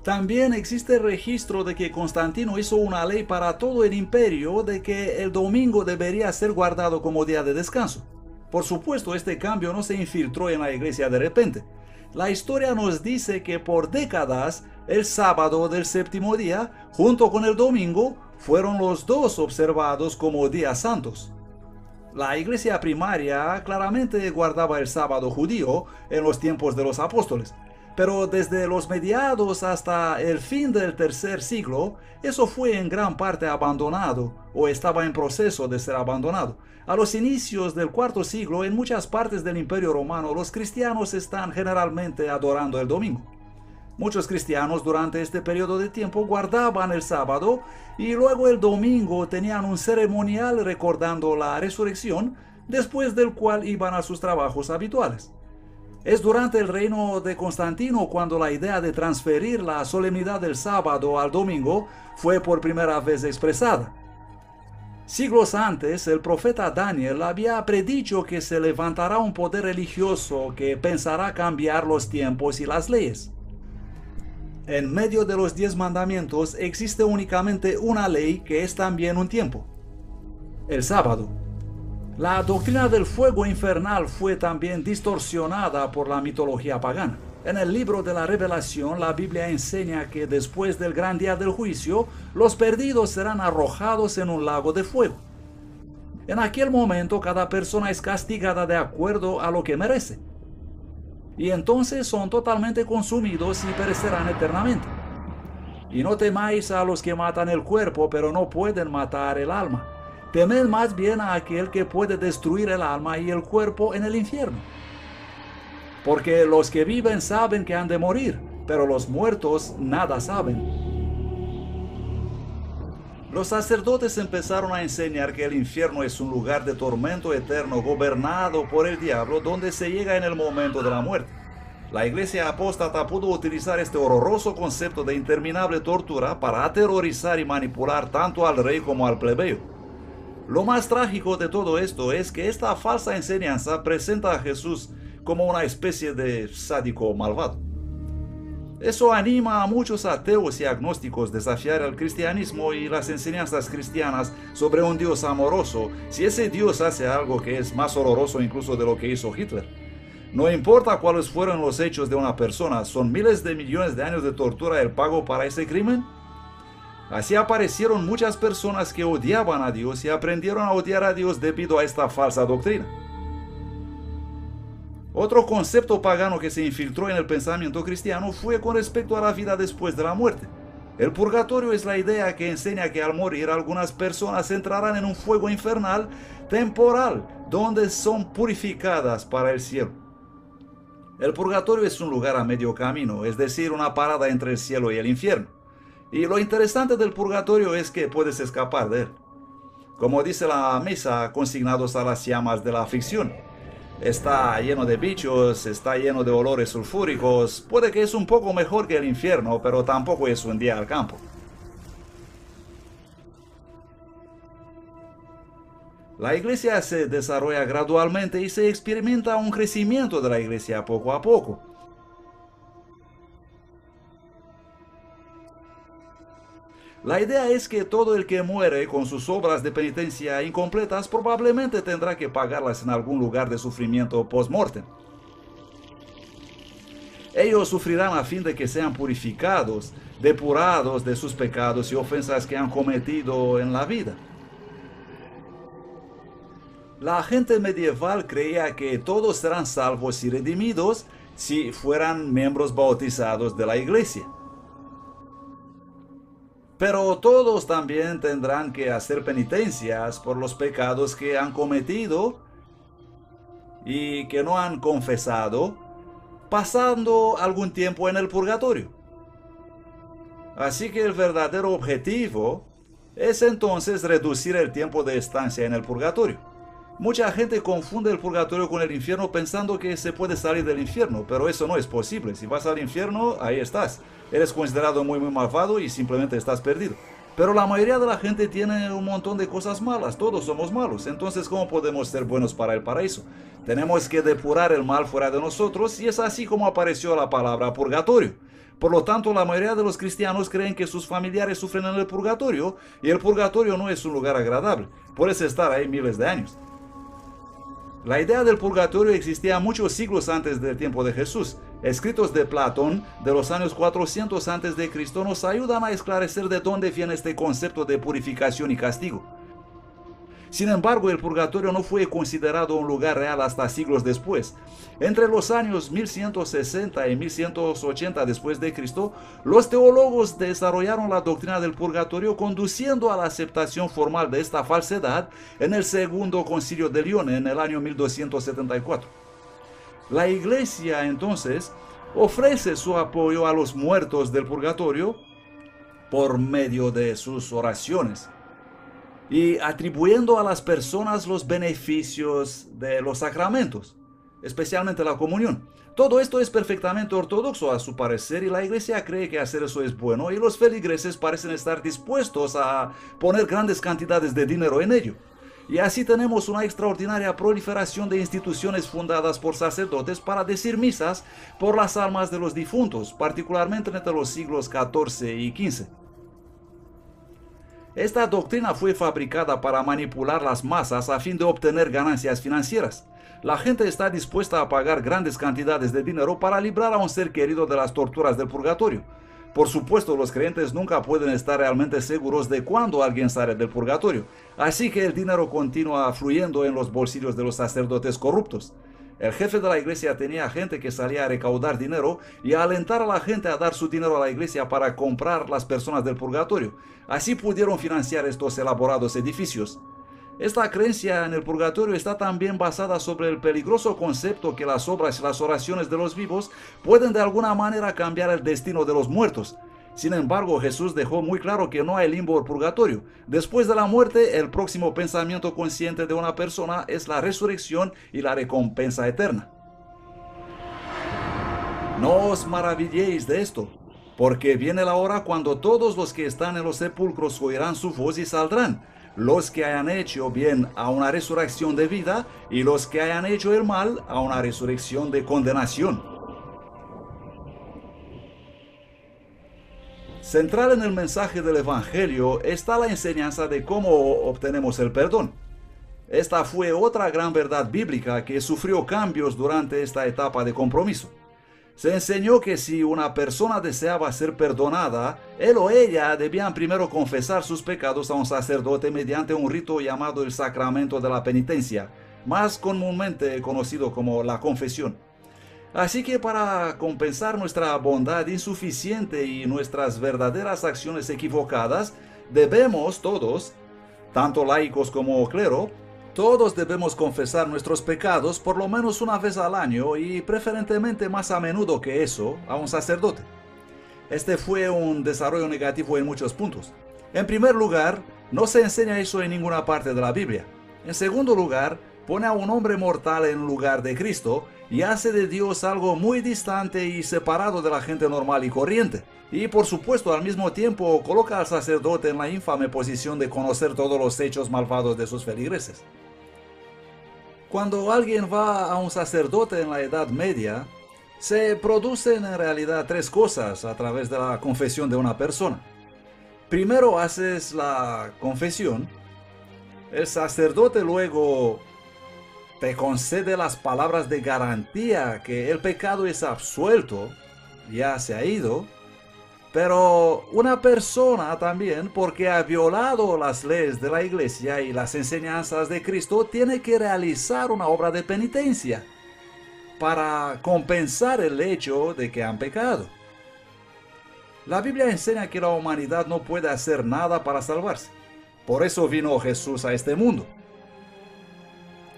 También existe registro de que Constantino hizo una ley para todo el imperio de que el domingo debería ser guardado como día de descanso. Por supuesto, este cambio no se infiltró en la iglesia de repente. La historia nos dice que por décadas el sábado del séptimo día, junto con el domingo, fueron los dos observados como días santos. La iglesia primaria claramente guardaba el sábado judío en los tiempos de los apóstoles, pero desde los mediados hasta el fin del tercer siglo, eso fue en gran parte abandonado o estaba en proceso de ser abandonado. A los inicios del cuarto siglo, en muchas partes del Imperio Romano, los cristianos están generalmente adorando el domingo. Muchos cristianos durante este periodo de tiempo guardaban el sábado y luego el domingo tenían un ceremonial recordando la resurrección, después del cual iban a sus trabajos habituales. Es durante el reino de Constantino cuando la idea de transferir la solemnidad del sábado al domingo fue por primera vez expresada. Siglos antes, el profeta Daniel había predicho que se levantará un poder religioso que pensará cambiar los tiempos y las leyes. En medio de los 10 mandamientos existe únicamente una ley que es también un tiempo: el sábado. La doctrina del fuego infernal fue también distorsionada por la mitología pagana. En el libro de la Revelación, la Biblia enseña que después del gran día del juicio, los perdidos serán arrojados en un lago de fuego. En aquel momento, cada persona es castigada de acuerdo a lo que merece. Y entonces son totalmente consumidos y perecerán eternamente. Y no temáis a los que matan el cuerpo, pero no pueden matar el alma. Temed más bien a aquel que puede destruir el alma y el cuerpo en el infierno. Porque los que viven saben que han de morir, pero los muertos nada saben. Los sacerdotes empezaron a enseñar que el infierno es un lugar de tormento eterno gobernado por el diablo, donde se llega en el momento de la muerte. La iglesia apóstata pudo utilizar este horroroso concepto de interminable tortura para aterrorizar y manipular tanto al rey como al plebeyo. Lo más trágico de todo esto es que esta falsa enseñanza presenta a Jesús como una especie de sádico malvado. Eso anima a muchos ateos y agnósticos a desafiar el cristianismo y las enseñanzas cristianas sobre un Dios amoroso, si ese Dios hace algo que es más horroroso incluso de lo que hizo Hitler. No importa cuáles fueron los hechos de una persona, ¿son miles de millones de años de tortura el pago para ese crimen? Así aparecieron muchas personas que odiaban a Dios y aprendieron a odiar a Dios debido a esta falsa doctrina. Otro concepto pagano que se infiltró en el pensamiento cristiano fue con respecto a la vida después de la muerte. El purgatorio es la idea que enseña que al morir algunas personas entrarán en un fuego infernal temporal, donde son purificadas para el cielo. El purgatorio es un lugar a medio camino, es decir, una parada entre el cielo y el infierno. Y lo interesante del purgatorio es que puedes escapar de él. Como dice la misa, consignados a las llamas de la aflicción. Está lleno de bichos, está lleno de olores sulfúricos. Puede que es un poco mejor que el infierno, pero tampoco es un día al campo. La iglesia se desarrolla gradualmente y se experimenta un crecimiento de la iglesia poco a poco. La idea es que todo el que muere con sus obras de penitencia incompletas probablemente tendrá que pagarlas en algún lugar de sufrimiento post-mortem. Ellos sufrirán a fin de que sean purificados, depurados de sus pecados y ofensas que han cometido en la vida. La gente medieval creía que todos serán salvos y redimidos si fueran miembros bautizados de la iglesia. Pero todos también tendrán que hacer penitencias por los pecados que han cometido y que no han confesado, pasando algún tiempo en el purgatorio. Así que el verdadero objetivo es entonces reducir el tiempo de estancia en el purgatorio. Mucha gente confunde el purgatorio con el infierno pensando que se puede salir del infierno, pero eso no es posible. Si vas al infierno, ahí estás. Eres considerado muy malvado y simplemente estás perdido. Pero la mayoría de la gente tiene un montón de cosas malas, todos somos malos. Entonces, ¿cómo podemos ser buenos para el paraíso? Tenemos que depurar el mal fuera de nosotros y es así como apareció la palabra purgatorio. Por lo tanto, la mayoría de los cristianos creen que sus familiares sufren en el purgatorio y el purgatorio no es un lugar agradable. Puedes estar ahí miles de años. La idea del purgatorio existía muchos siglos antes del tiempo de Jesús. Escritos de Platón de los años 400 a.C. nos ayudan a esclarecer de dónde viene este concepto de purificación y castigo. Sin embargo, el purgatorio no fue considerado un lugar real hasta siglos después. Entre los años 1160 y 1180 después de Cristo, los teólogos desarrollaron la doctrina del purgatorio, conduciendo a la aceptación formal de esta falsedad en el Segundo Concilio de León en el año 1274. La Iglesia entonces ofrece su apoyo a los muertos del purgatorio por medio de sus oraciones y atribuyendo a las personas los beneficios de los sacramentos. especialmente la comunión. Todo esto es perfectamente ortodoxo a su parecer y la iglesia cree que hacer eso es bueno y los feligreses parecen estar dispuestos a poner grandes cantidades de dinero en ello. Y así tenemos una extraordinaria proliferación de instituciones fundadas por sacerdotes para decir misas por las almas de los difuntos, particularmente entre los siglos XIV y XV. Esta doctrina fue fabricada para manipular las masas a fin de obtener ganancias financieras. La gente está dispuesta a pagar grandes cantidades de dinero para librar a un ser querido de las torturas del purgatorio. Por supuesto, los creyentes nunca pueden estar realmente seguros de cuándo alguien sale del purgatorio, así que el dinero continúa fluyendo en los bolsillos de los sacerdotes corruptos. El jefe de la iglesia tenía gente que salía a recaudar dinero y a alentar a la gente a dar su dinero a la iglesia para comprar las personas del purgatorio. Así pudieron financiar estos elaborados edificios. Esta creencia en el purgatorio está también basada sobre el peligroso concepto que las obras y las oraciones de los vivos pueden de alguna manera cambiar el destino de los muertos. Sin embargo, Jesús dejó muy claro que no hay limbo o purgatorio. Después de la muerte, el próximo pensamiento consciente de una persona es la resurrección y la recompensa eterna. No os maravilléis de esto, porque viene la hora cuando todos los que están en los sepulcros oirán su voz y saldrán. Los que hayan hecho bien a una resurrección de vida y los que hayan hecho el mal a una resurrección de condenación. Central en el mensaje del Evangelio está la enseñanza de cómo obtenemos el perdón. Esta fue otra gran verdad bíblica que sufrió cambios durante esta etapa de compromiso. Se enseñó que si una persona deseaba ser perdonada, él o ella debían primero confesar sus pecados a un sacerdote mediante un rito llamado el sacramento de la penitencia, más comúnmente conocido como la confesión. Así que para compensar nuestra bondad insuficiente y nuestras verdaderas acciones equivocadas, debemos todos, tanto laicos como clero, todos debemos confesar nuestros pecados por lo menos una vez al año y preferentemente más a menudo que eso a un sacerdote. Este fue un desarrollo negativo en muchos puntos. En primer lugar, no se enseña eso en ninguna parte de la Biblia. En segundo lugar, pone a un hombre mortal en lugar de Cristo y hace de Dios algo muy distante y separado de la gente normal y corriente. Y por supuesto, al mismo tiempo, coloca al sacerdote en la infame posición de conocer todos los hechos malvados de sus feligreses. Cuando alguien va a un sacerdote en la Edad Media, se producen en realidad tres cosas a través de la confesión de una persona. Primero haces la confesión, el sacerdote luego te concede las palabras de garantía que el pecado es absuelto, ya se ha ido, pero una persona también, porque ha violado las leyes de la iglesia y las enseñanzas de Cristo, tiene que realizar una obra de penitencia para compensar el hecho de que han pecado. La Biblia enseña que la humanidad no puede hacer nada para salvarse. Por eso vino Jesús a este mundo.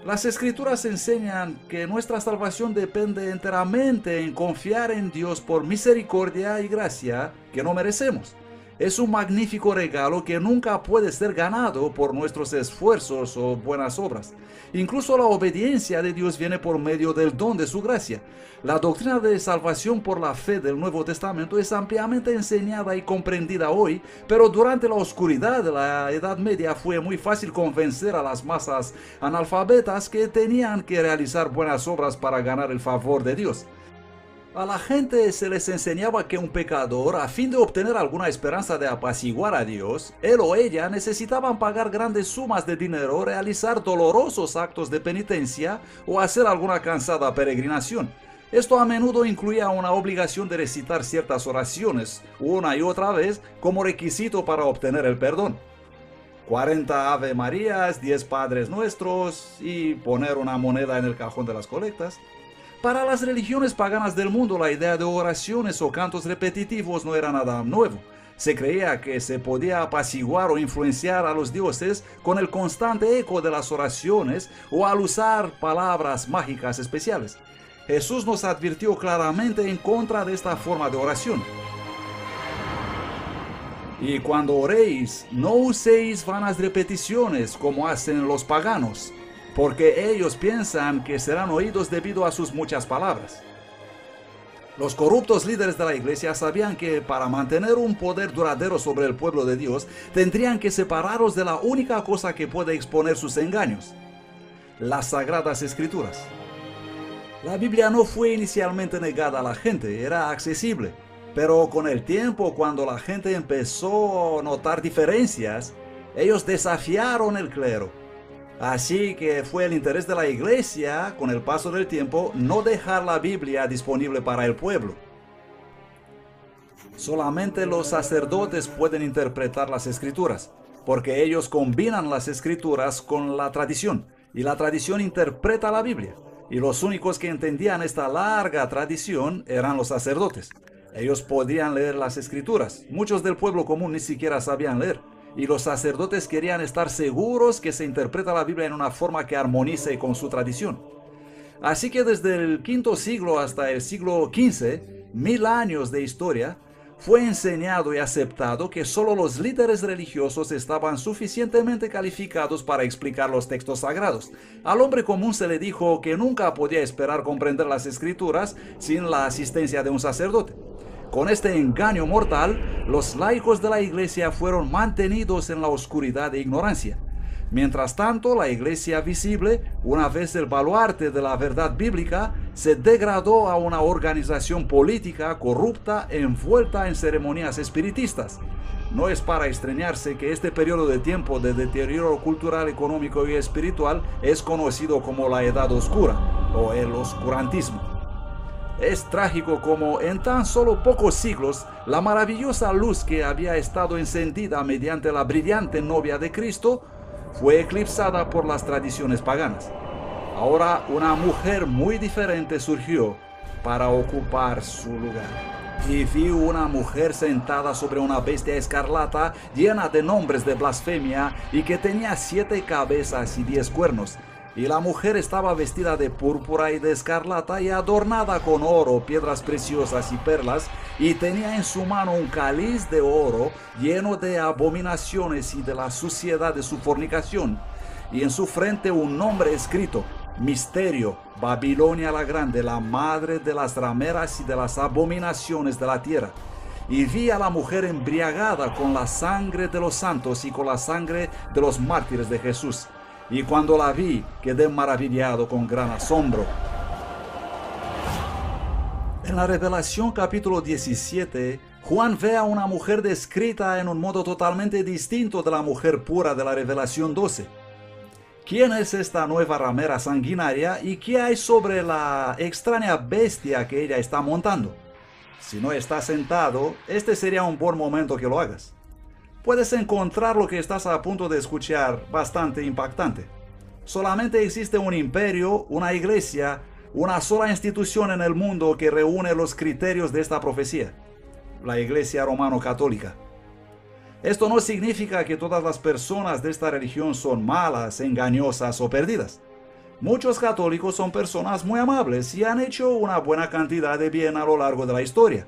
Las Escrituras enseñan que nuestra salvación depende enteramente en confiar en Dios por misericordia y gracia que no merecemos. Es un magnífico regalo que nunca puede ser ganado por nuestros esfuerzos o buenas obras. Incluso la obediencia de Dios viene por medio del don de su gracia. La doctrina de salvación por la fe del Nuevo Testamento es ampliamente enseñada y comprendida hoy, pero durante la oscuridad de la Edad Media fue muy fácil convencer a las masas analfabetas que tenían que realizar buenas obras para ganar el favor de Dios. A la gente se les enseñaba que un pecador, a fin de obtener alguna esperanza de apaciguar a Dios, él o ella necesitaban pagar grandes sumas de dinero, realizar dolorosos actos de penitencia o hacer alguna cansada peregrinación. Esto a menudo incluía una obligación de recitar ciertas oraciones, una y otra vez, como requisito para obtener el perdón. 40 Ave Marías, 10 Padres Nuestros y poner una moneda en el cajón de las colectas. Para las religiones paganas del mundo, la idea de oraciones o cantos repetitivos no era nada nuevo. Se creía que se podía apaciguar o influenciar a los dioses con el constante eco de las oraciones o al usar palabras mágicas especiales. Jesús nos advirtió claramente en contra de esta forma de oración. Y cuando oréis, no uséis vanas repeticiones como hacen los paganos. porque ellos piensan que serán oídos debido a sus muchas palabras. Los corruptos líderes de la iglesia sabían que para mantener un poder duradero sobre el pueblo de Dios, tendrían que separarlos de la única cosa que puede exponer sus engaños: las Sagradas Escrituras. La Biblia no fue inicialmente negada a la gente, era accesible, pero con el tiempo, cuando la gente empezó a notar diferencias, ellos desafiaron el clero. Así que fue el interés de la iglesia, con el paso del tiempo, no dejar la Biblia disponible para el pueblo. Solamente los sacerdotes pueden interpretar las Escrituras, porque ellos combinan las Escrituras con la tradición, y la tradición interpreta la Biblia. Y los únicos que entendían esta larga tradición eran los sacerdotes. Ellos podían leer las Escrituras. Muchos del pueblo común ni siquiera sabían leer. Y los sacerdotes querían estar seguros que se interpreta la Biblia en una forma que armonice con su tradición. Así que desde el V siglo hasta el siglo XV, 1000 años de historia, fue enseñado y aceptado que solo los líderes religiosos estaban suficientemente calificados para explicar los textos sagrados. Al hombre común se le dijo que nunca podía esperar comprender las Escrituras sin la asistencia de un sacerdote. Con este engaño mortal, los laicos de la iglesia fueron mantenidos en la oscuridad e ignorancia. Mientras tanto, la iglesia visible, una vez el baluarte de la verdad bíblica, se degradó a una organización política corrupta envuelta en ceremonias espiritistas. No es para extrañarse que este periodo de tiempo de deterioro cultural, económico y espiritual es conocido como la Edad Oscura o el oscurantismo. Es trágico como en tan solo pocos siglos la maravillosa luz que había estado encendida mediante la brillante novia de Cristo fue eclipsada por las tradiciones paganas. Ahora una mujer muy diferente surgió para ocupar su lugar. Y vi una mujer sentada sobre una bestia escarlata llena de nombres de blasfemia y que tenía 7 cabezas y 10 cuernos. Y la mujer estaba vestida de púrpura y de escarlata y adornada con oro, piedras preciosas y perlas, y tenía en su mano un cáliz de oro lleno de abominaciones y de la suciedad de su fornicación, y en su frente un nombre escrito: Misterio, Babilonia la Grande, la madre de las rameras y de las abominaciones de la tierra. Y vi a la mujer embriagada con la sangre de los santos y con la sangre de los mártires de Jesús. Y cuando la vi, quedé maravillado con gran asombro. En la Revelación capítulo 17, Juan ve a una mujer descrita en un modo totalmente distinto de la mujer pura de la Revelación 12. ¿Quién es esta nueva ramera sanguinaria y qué hay sobre la extraña bestia que ella está montando? Si no estás sentado, este sería un buen momento que lo hagas. Puedes encontrar lo que estás a punto de escuchar bastante impactante. Solamente existe un imperio, una iglesia, una sola institución en el mundo que reúne los criterios de esta profecía: la Iglesia Romano-Católica. Esto no significa que todas las personas de esta religión son malas, engañosas o perdidas. Muchos católicos son personas muy amables y han hecho una buena cantidad de bien a lo largo de la historia.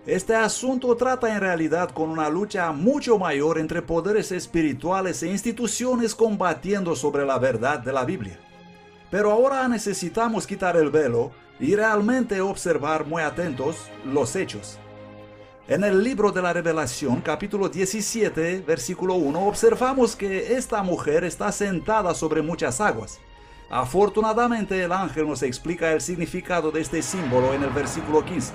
Este asunto trata en realidad con una lucha mucho mayor entre poderes espirituales e instituciones combatiendo sobre la verdad de la Biblia. Pero ahora necesitamos quitar el velo y realmente observar muy atentos los hechos. En el libro de la Revelación, capítulo 17, versículo 1, observamos que esta mujer está sentada sobre muchas aguas. Afortunadamente, el ángel nos explica el significado de este símbolo en el versículo 15.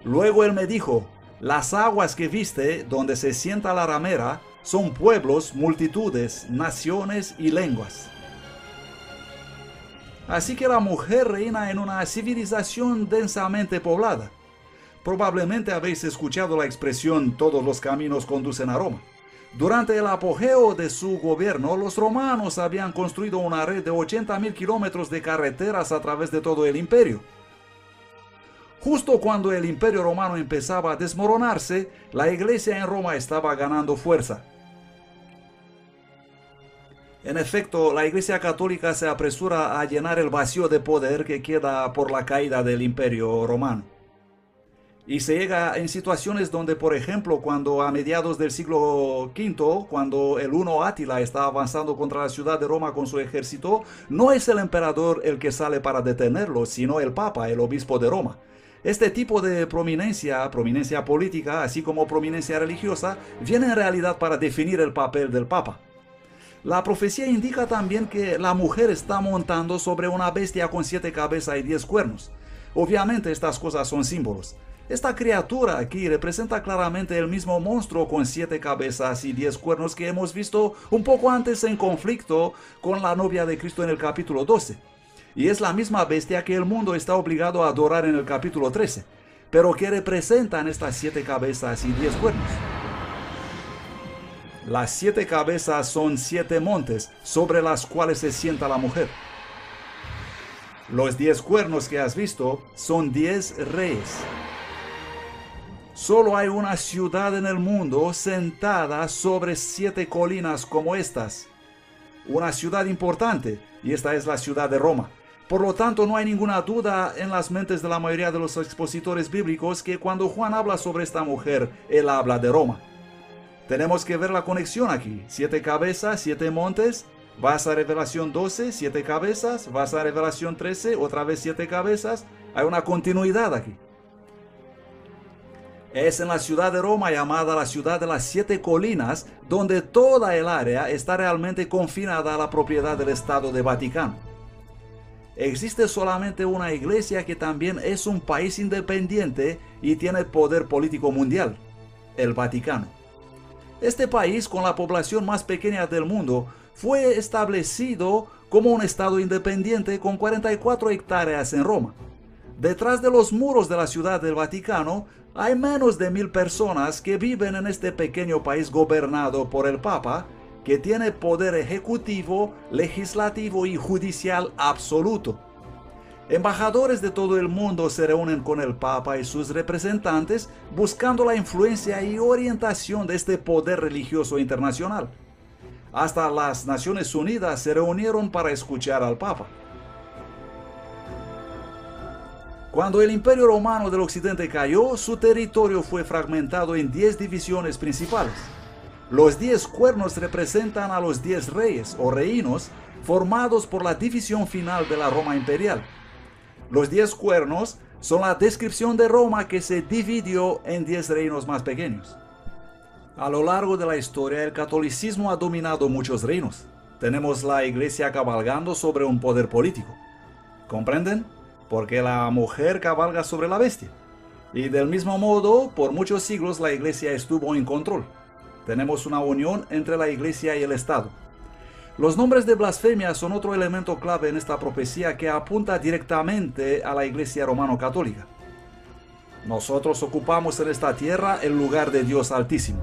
Luego él me dijo: las aguas que viste, donde se sienta la ramera, son pueblos, multitudes, naciones y lenguas. Así que la mujer reina en una civilización densamente poblada. Probablemente habéis escuchado la expresión "todos los caminos conducen a Roma". Durante el apogeo de su gobierno, los romanos habían construido una red de 80.000 kilómetros de carreteras a través de todo el imperio. Justo cuando el imperio romano empezaba a desmoronarse, la iglesia en Roma estaba ganando fuerza. En efecto, la iglesia católica se apresura a llenar el vacío de poder que queda por la caída del imperio romano. Y se llega en situaciones donde, por ejemplo, cuando a mediados del siglo V, cuando el Huno Átila está avanzando contra la ciudad de Roma con su ejército, no es el emperador el que sale para detenerlo, sino el Papa, el obispo de Roma. Este tipo de prominencia política, así como prominencia religiosa, viene en realidad para definir el papel del Papa. La profecía indica también que la mujer está montando sobre una bestia con 7 cabezas y 10 cuernos. Obviamente estas cosas son símbolos. Esta criatura aquí representa claramente el mismo monstruo con 7 cabezas y 10 cuernos que hemos visto un poco antes en conflicto con la novia de Cristo en el capítulo 12. Y es la misma bestia que el mundo está obligado a adorar en el capítulo 13, pero que representan estas 7 cabezas y 10 cuernos. Las 7 cabezas son 7 montes sobre las cuales se sienta la mujer. Los 10 cuernos que has visto son 10 reyes. Solo hay una ciudad en el mundo sentada sobre 7 colinas como estas. Una ciudad importante, y esta es la ciudad de Roma. Por lo tanto, no hay ninguna duda en las mentes de la mayoría de los expositores bíblicos que cuando Juan habla sobre esta mujer, él habla de Roma. Tenemos que ver la conexión aquí. 7 cabezas, 7 montes. Vas a Revelación 12, 7 cabezas. Vas a Revelación 13, otra vez 7 cabezas. Hay una continuidad aquí. Es en la ciudad de Roma, llamada la ciudad de las 7 colinas, donde toda el área está realmente confinada a la propiedad del Estado de Vaticano. Existe solamente una iglesia que también es un país independiente y tiene poder político mundial, el Vaticano. Este país, con la población más pequeña del mundo, fue establecido como un estado independiente con 44 hectáreas en Roma. Detrás de los muros de la ciudad del Vaticano hay menos de 1000 personas que viven en este pequeño país gobernado por el Papa, que tiene poder ejecutivo, legislativo y judicial absoluto. Embajadores de todo el mundo se reúnen con el Papa y sus representantes buscando la influencia y orientación de este poder religioso internacional. Hasta las Naciones Unidas se reunieron para escuchar al Papa. Cuando el Imperio Romano del Occidente cayó, su territorio fue fragmentado en 10 divisiones principales. Los 10 cuernos representan a los 10 reyes o reinos formados por la división final de la Roma imperial. Los 10 cuernos son la descripción de Roma que se dividió en 10 reinos más pequeños. A lo largo de la historia, el catolicismo ha dominado muchos reinos. Tenemos la iglesia cabalgando sobre un poder político. ¿Comprenden? Porque la mujer cabalga sobre la bestia. Y del mismo modo, por muchos siglos la iglesia estuvo en control. Tenemos una unión entre la iglesia y el Estado. Los nombres de blasfemia son otro elemento clave en esta profecía que apunta directamente a la iglesia romano-católica. Nosotros ocupamos en esta tierra el lugar de Dios Altísimo.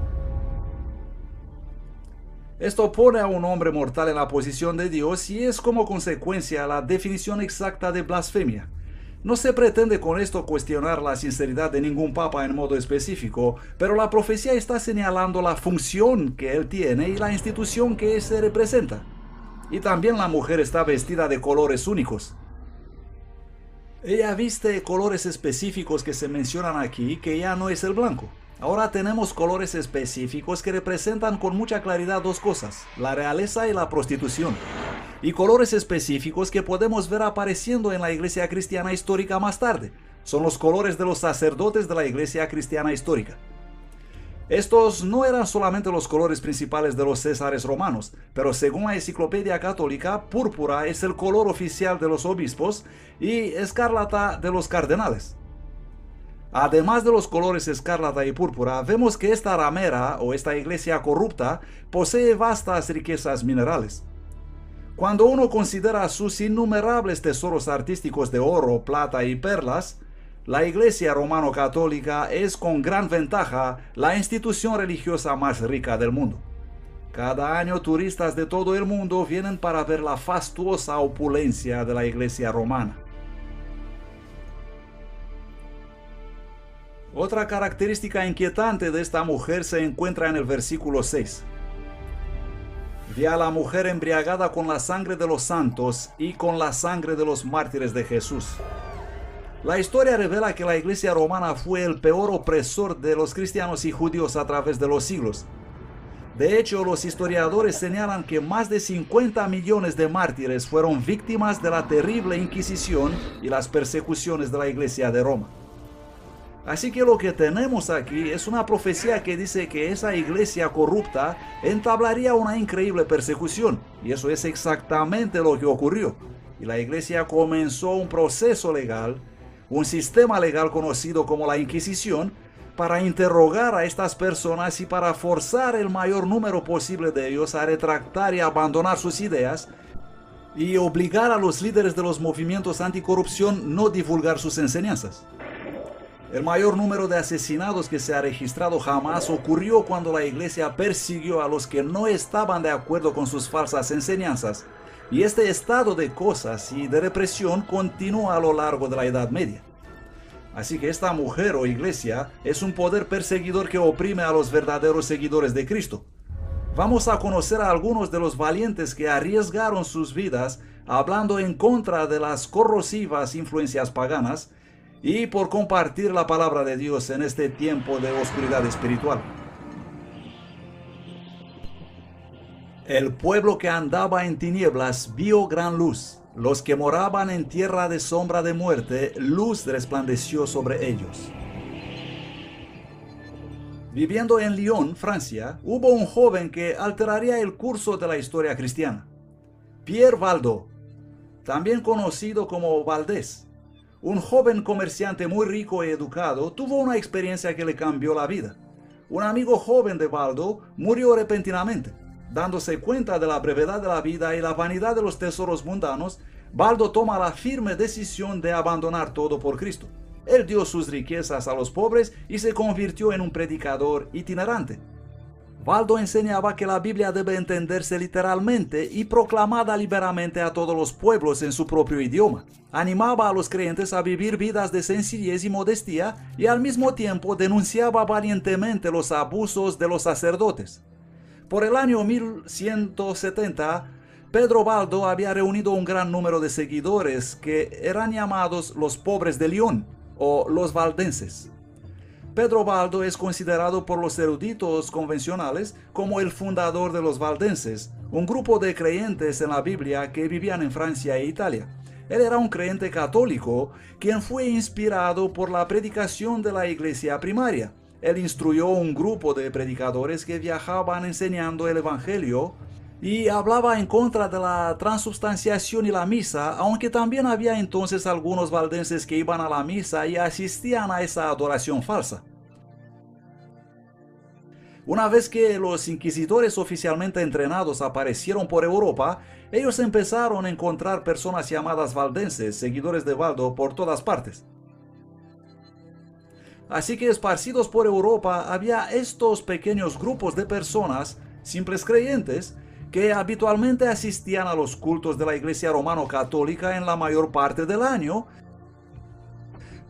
Esto pone a un hombre mortal en la posición de Dios y es como consecuencia la definición exacta de blasfemia. No se pretende con esto cuestionar la sinceridad de ningún papa en modo específico, pero la profecía está señalando la función que él tiene y la institución que se representa. Y también la mujer está vestida de colores únicos. Ella viste colores específicos que se mencionan aquí, que ya no es el blanco. Ahora tenemos colores específicos que representan con mucha claridad dos cosas, la realeza y la prostitución. Y colores específicos que podemos ver apareciendo en la iglesia cristiana histórica más tarde. Son los colores de los sacerdotes de la iglesia cristiana histórica. Estos no eran solamente los colores principales de los césares romanos, pero según la enciclopedia católica, púrpura es el color oficial de los obispos y escarlata de los cardenales. Además de los colores escarlata y púrpura, vemos que esta ramera o esta iglesia corrupta posee vastas riquezas minerales. Cuando uno considera sus innumerables tesoros artísticos de oro, plata y perlas, la iglesia romano-católica es con gran ventaja la institución religiosa más rica del mundo. Cada año turistas de todo el mundo vienen para ver la fastuosa opulencia de la iglesia romana. Otra característica inquietante de esta mujer se encuentra en el versículo 6. Vi a la mujer embriagada con la sangre de los santos y con la sangre de los mártires de Jesús. La historia revela que la Iglesia romana fue el peor opresor de los cristianos y judíos a través de los siglos. De hecho, los historiadores señalan que más de 50 millones de mártires fueron víctimas de la terrible Inquisición y las persecuciones de la Iglesia de Roma. Así que lo que tenemos aquí es una profecía que dice que esa iglesia corrupta entablaría una increíble persecución, y eso es exactamente lo que ocurrió. Y la iglesia comenzó un proceso legal, un sistema legal conocido como la Inquisición, para interrogar a estas personas y para forzar el mayor número posible de ellos a retractar y abandonar sus ideas, y obligar a los líderes de los movimientos anticorrupción no divulgar sus enseñanzas. El mayor número de asesinatos que se ha registrado jamás ocurrió cuando la iglesia persiguió a los que no estaban de acuerdo con sus falsas enseñanzas, y este estado de cosas y de represión continúa a lo largo de la Edad Media. Así que esta mujer o iglesia es un poder perseguidor que oprime a los verdaderos seguidores de Cristo. Vamos a conocer a algunos de los valientes que arriesgaron sus vidas hablando en contra de las corrosivas influencias paganas y por compartir la palabra de Dios en este tiempo de oscuridad espiritual. El pueblo que andaba en tinieblas vio gran luz. Los que moraban en tierra de sombra de muerte, luz resplandeció sobre ellos. Viviendo en Lyon, Francia, hubo un joven que alteraría el curso de la historia cristiana. Pierre Valdo, también conocido como Valdés, un joven comerciante muy rico y educado, tuvo una experiencia que le cambió la vida. Un amigo joven de Valdo murió repentinamente. Dándose cuenta de la brevedad de la vida y la vanidad de los tesoros mundanos, Valdo toma la firme decisión de abandonar todo por Cristo. Él dio sus riquezas a los pobres y se convirtió en un predicador itinerante. Valdo enseñaba que la Biblia debe entenderse literalmente y proclamada liberamente a todos los pueblos en su propio idioma. Animaba a los creyentes a vivir vidas de sencillez y modestia y al mismo tiempo denunciaba valientemente los abusos de los sacerdotes. Por el año 1170, Pedro Valdo había reunido un gran número de seguidores que eran llamados los pobres de Lyon o los valdenses. Pedro Valdo es considerado por los eruditos convencionales como el fundador de los valdenses, un grupo de creyentes en la Biblia que vivían en Francia e Italia. Él era un creyente católico quien fue inspirado por la predicación de la iglesia primaria. Él instruyó un grupo de predicadores que viajaban enseñando el evangelio y hablaba en contra de la transubstanciación y la misa, aunque también había entonces algunos valdenses que iban a la misa y asistían a esa adoración falsa. Una vez que los inquisidores oficialmente entrenados aparecieron por Europa, ellos empezaron a encontrar personas llamadas valdenses, seguidores de Valdo, por todas partes. Así que esparcidos por Europa había estos pequeños grupos de personas, simples creyentes, que habitualmente asistían a los cultos de la Iglesia Romano-Católica en la mayor parte del año,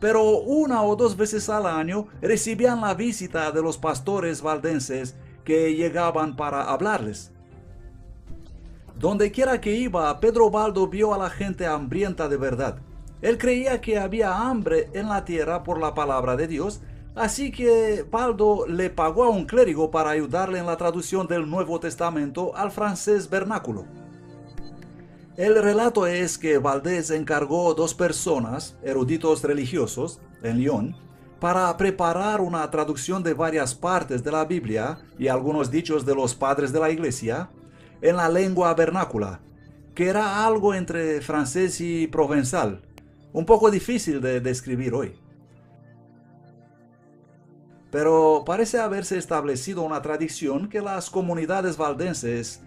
pero una o dos veces al año recibían la visita de los pastores valdenses que llegaban para hablarles. Donde quiera que iba, Pedro Valdo vio a la gente hambrienta de verdad. Él creía que había hambre en la tierra por la palabra de Dios, así que Valdo le pagó a un clérigo para ayudarle en la traducción del Nuevo Testamento al francés vernáculo. El relato es que Valdés encargó 2 personas, eruditos religiosos, en Lyon, para preparar una traducción de varias partes de la Biblia y algunos dichos de los padres de la iglesia en la lengua vernácula, que era algo entre francés y provenzal, un poco difícil de describir hoy. Pero parece haberse establecido una tradición que las comunidades valdenses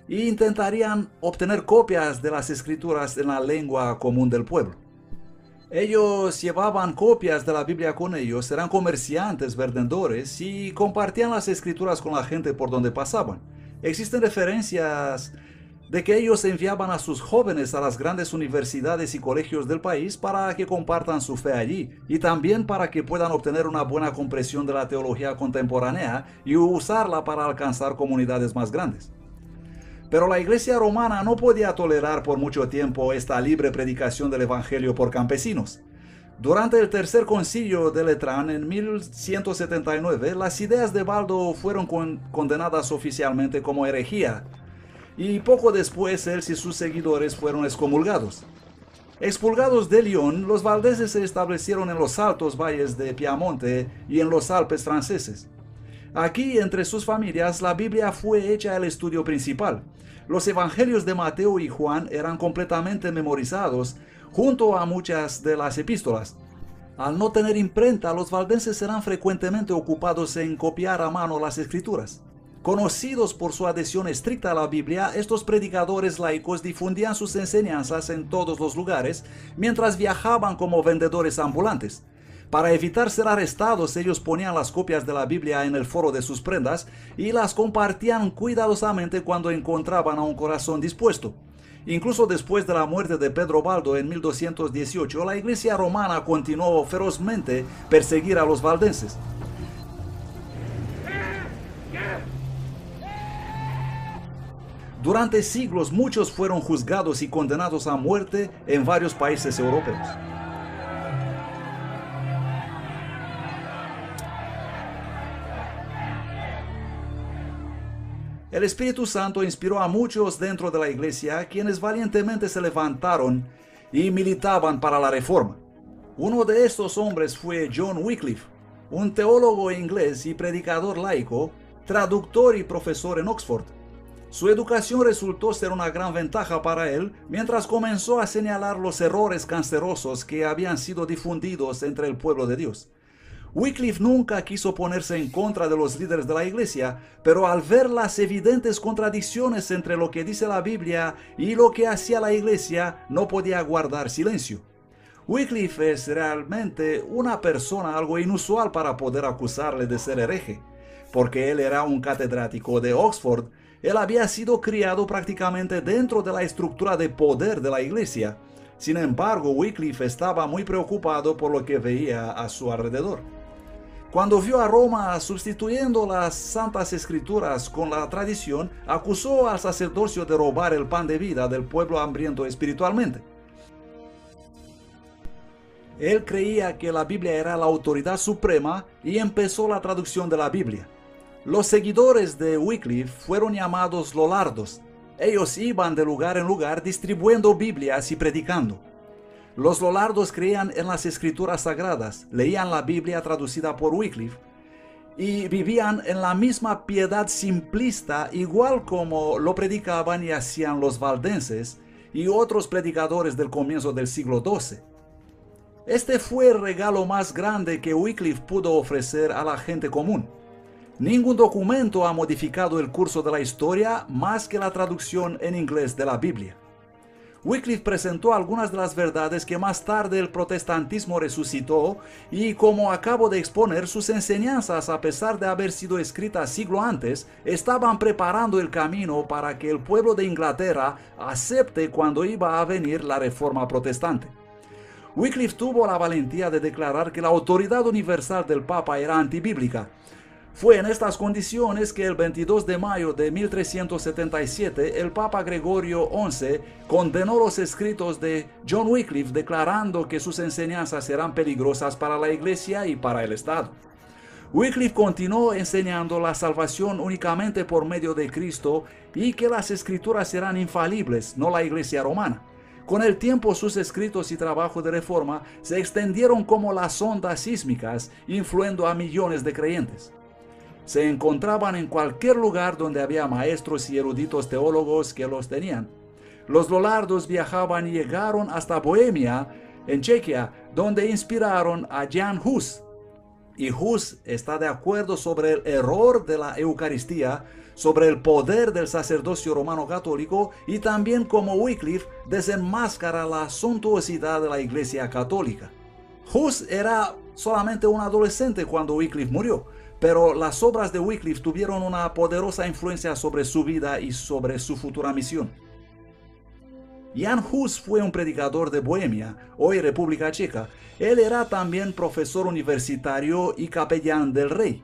intentarían obtener copias de las escrituras en la lengua común del pueblo. Ellos llevaban copias de la Biblia con ellos, eran comerciantes, vendedores y compartían las escrituras con la gente por donde pasaban. Existen referencias de que ellos enviaban a sus jóvenes a las grandes universidades y colegios del país para que compartan su fe allí y también para que puedan obtener una buena comprensión de la teología contemporánea y usarla para alcanzar comunidades más grandes. Pero la iglesia romana no podía tolerar por mucho tiempo esta libre predicación del evangelio por campesinos. Durante el tercer concilio de Letrán en 1179, las ideas de Baldo fueron condenadas oficialmente como herejía, y poco después él y sus seguidores fueron excomulgados. Expulgados de Lyon, los valdeses se establecieron en los altos valles de Piamonte y en los Alpes franceses. Aquí, entre sus familias, la Biblia fue hecha el estudio principal. Los evangelios de Mateo y Juan eran completamente memorizados, junto a muchas de las epístolas. Al no tener imprenta, los valdenses eran frecuentemente ocupados en copiar a mano las escrituras. Conocidos por su adhesión estricta a la Biblia, estos predicadores laicos difundían sus enseñanzas en todos los lugares, mientras viajaban como vendedores ambulantes. Para evitar ser arrestados, ellos ponían las copias de la Biblia en el forro de sus prendas y las compartían cuidadosamente cuando encontraban a un corazón dispuesto. Incluso después de la muerte de Pedro Baldo en 1218, la Iglesia romana continuó ferozmente perseguir a los valdenses. Durante siglos, muchos fueron juzgados y condenados a muerte en varios países europeos. El Espíritu Santo inspiró a muchos dentro de la iglesia, quienes valientemente se levantaron y militaban para la reforma. Uno de estos hombres fue John Wycliffe, un teólogo inglés y predicador laico, traductor y profesor en Oxford. Su educación resultó ser una gran ventaja para él, mientras comenzó a señalar los errores cancerosos que habían sido difundidos entre el pueblo de Dios. Wycliffe nunca quiso ponerse en contra de los líderes de la iglesia, pero al ver las evidentes contradicciones entre lo que dice la Biblia y lo que hacía la iglesia, no podía guardar silencio. Wycliffe es realmente una persona algo inusual para poder acusarle de ser hereje. Porque él era un catedrático de Oxford, él había sido criado prácticamente dentro de la estructura de poder de la iglesia. Sin embargo, Wycliffe estaba muy preocupado por lo que veía a su alrededor. Cuando vio a Roma sustituyendo las Santas Escrituras con la tradición, acusó al sacerdocio de robar el pan de vida del pueblo hambriento espiritualmente. Él creía que la Biblia era la autoridad suprema y empezó la traducción de la Biblia. Los seguidores de Wycliffe fueron llamados lollardos. Ellos iban de lugar en lugar distribuyendo Biblias y predicando. Los lollardos creían en las escrituras sagradas, leían la Biblia traducida por Wycliffe y vivían en la misma piedad simplista, igual como lo predicaban y hacían los valdenses y otros predicadores del comienzo del siglo XII. Este fue el regalo más grande que Wycliffe pudo ofrecer a la gente común. Ningún documento ha modificado el curso de la historia más que la traducción en inglés de la Biblia. Wycliffe presentó algunas de las verdades que más tarde el protestantismo resucitó y, como acabo de exponer, sus enseñanzas, a pesar de haber sido escritas siglo antes, estaban preparando el camino para que el pueblo de Inglaterra acepte cuando iba a venir la reforma protestante. Wycliffe tuvo la valentía de declarar que la autoridad universal del Papa era antibíblica. Fue en estas condiciones que el 22 de mayo de 1377 el Papa Gregorio XI condenó los escritos de John Wycliffe, declarando que sus enseñanzas eran peligrosas para la Iglesia y para el Estado. Wycliffe continuó enseñando la salvación únicamente por medio de Cristo y que las escrituras eran infalibles, no la Iglesia romana. Con el tiempo, sus escritos y trabajo de reforma se extendieron como las ondas sísmicas, influyendo a millones de creyentes. Se encontraban en cualquier lugar donde había maestros y eruditos teólogos que los tenían. Los lollardos viajaban y llegaron hasta Bohemia, en Chequia, donde inspiraron a Jan Hus. Y Hus está de acuerdo sobre el error de la Eucaristía, sobre el poder del sacerdocio romano católico y también como Wycliffe desenmascara la suntuosidad de la Iglesia católica. Hus era solamente un adolescente cuando Wycliffe murió, pero las obras de Wycliffe tuvieron una poderosa influencia sobre su vida y sobre su futura misión. Jan Hus fue un predicador de Bohemia, hoy República Checa. Él era también profesor universitario y capellán del rey.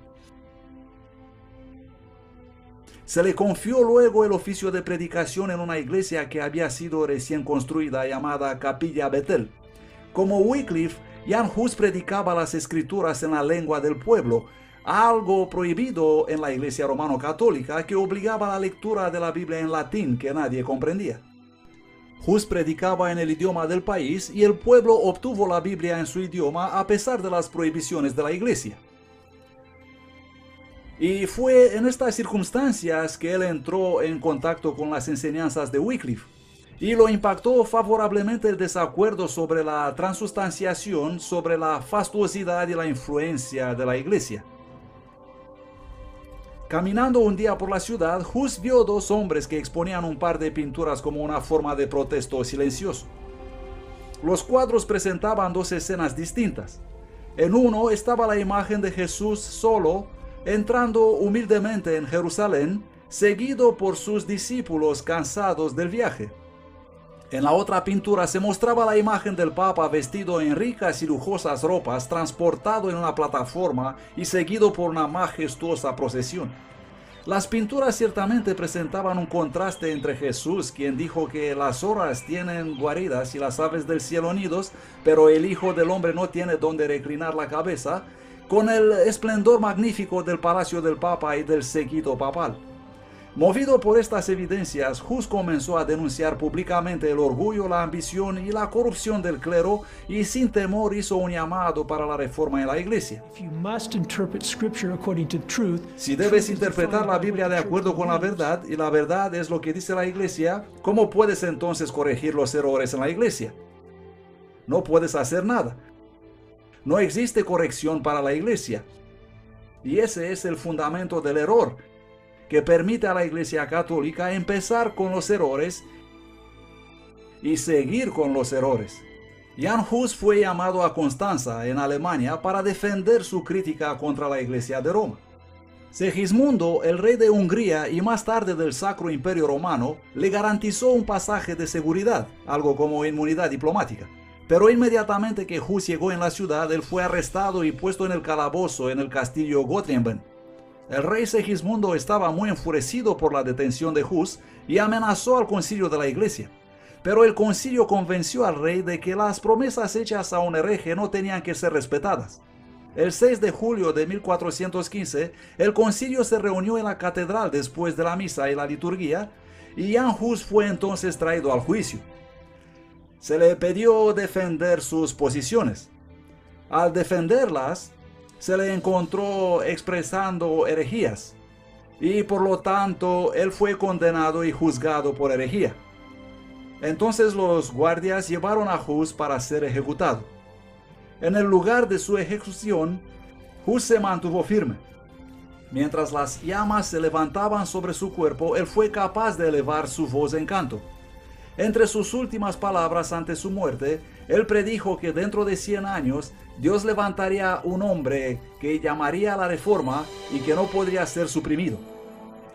Se le confió luego el oficio de predicación en una iglesia que había sido recién construida llamada Capilla Bethel. Como Wycliffe, Jan Hus predicaba las escrituras en la lengua del pueblo, algo prohibido en la Iglesia romano-católica que obligaba a la lectura de la Biblia en latín que nadie comprendía. Hus predicaba en el idioma del país y el pueblo obtuvo la Biblia en su idioma a pesar de las prohibiciones de la Iglesia. Y fue en estas circunstancias que él entró en contacto con las enseñanzas de Wycliffe, y lo impactó favorablemente el desacuerdo sobre la transustanciación, sobre la fastuosidad y la influencia de la Iglesia. Caminando un día por la ciudad, Hus vio dos hombres que exponían un par de pinturas como una forma de protesto silencioso. Los cuadros presentaban dos escenas distintas. En uno estaba la imagen de Jesús solo, entrando humildemente en Jerusalén, seguido por sus discípulos cansados del viaje. En la otra pintura se mostraba la imagen del Papa vestido en ricas y lujosas ropas, transportado en una plataforma y seguido por una majestuosa procesión. Las pinturas ciertamente presentaban un contraste entre Jesús, quien dijo que las zorras tienen guaridas y las aves del cielo nidos, pero el Hijo del Hombre no tiene donde reclinar la cabeza, con el esplendor magnífico del palacio del Papa y del séquito papal. Movido por estas evidencias, Hus comenzó a denunciar públicamente el orgullo, la ambición y la corrupción del clero, y sin temor hizo un llamado para la reforma en la Iglesia. Si debes interpretar la Biblia de acuerdo con la verdad, y la verdad es lo que dice la Iglesia, ¿cómo puedes entonces corregir los errores en la Iglesia? No puedes hacer nada. No existe corrección para la Iglesia. Y ese es el fundamento del error, que permite a la Iglesia Católica empezar con los errores y seguir con los errores. Jan Hus fue llamado a Constanza, en Alemania, para defender su crítica contra la Iglesia de Roma. Segismundo, el rey de Hungría y más tarde del Sacro Imperio Romano, le garantizó un pasaje de seguridad, algo como inmunidad diplomática. Pero inmediatamente que Hus llegó en la ciudad, él fue arrestado y puesto en el calabozo en el castillo Gottingen. El rey Segismundo estaba muy enfurecido por la detención de Hus y amenazó al concilio de la iglesia. Pero el concilio convenció al rey de que las promesas hechas a un hereje no tenían que ser respetadas. El 6 de julio de 1415, el concilio se reunió en la catedral después de la misa y la liturgia, y Jan Hus fue entonces traído al juicio. Se le pidió defender sus posiciones. Al defenderlas, se le encontró expresando herejías, y por lo tanto él fue condenado y juzgado por herejía. Entonces los guardias llevaron a Hus para ser ejecutado. En el lugar de su ejecución, Hus se mantuvo firme. Mientras las llamas se levantaban sobre su cuerpo, él fue capaz de elevar su voz en canto. Entre sus últimas palabras antes de su muerte, él predijo que dentro de 100 años Dios levantaría un hombre que llamaría a la reforma y que no podría ser suprimido.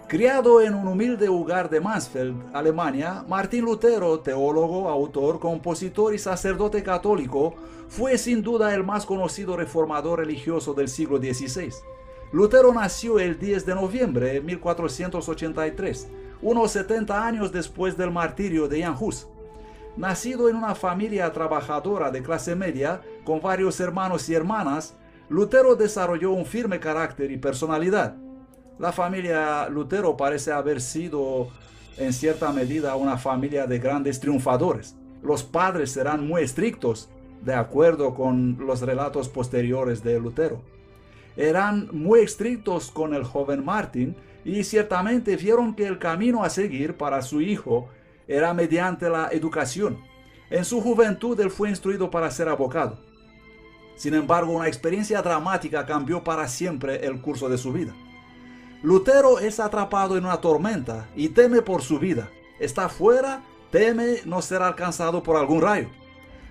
Criado en un humilde hogar de Mansfeld, Alemania, Martín Lutero, teólogo, autor, compositor y sacerdote católico, fue sin duda el más conocido reformador religioso del siglo XVI. Lutero nació el 10 de noviembre de 1483, unos 70 años después del martirio de Jan Hus. Nacido en una familia trabajadora de clase media, con varios hermanos y hermanas, Lutero desarrolló un firme carácter y personalidad. La familia Lutero parece haber sido, en cierta medida, una familia de grandes triunfadores. Los padres eran muy estrictos, de acuerdo con los relatos posteriores de Lutero. Eran muy estrictos con el joven Martín, y ciertamente vieron que el camino a seguir para su hijo era mediante la educación. En su juventud él fue instruido para ser abogado. Sin embargo, una experiencia dramática cambió para siempre el curso de su vida. Lutero es atrapado en una tormenta y teme por su vida. Está fuera, teme no ser alcanzado por algún rayo.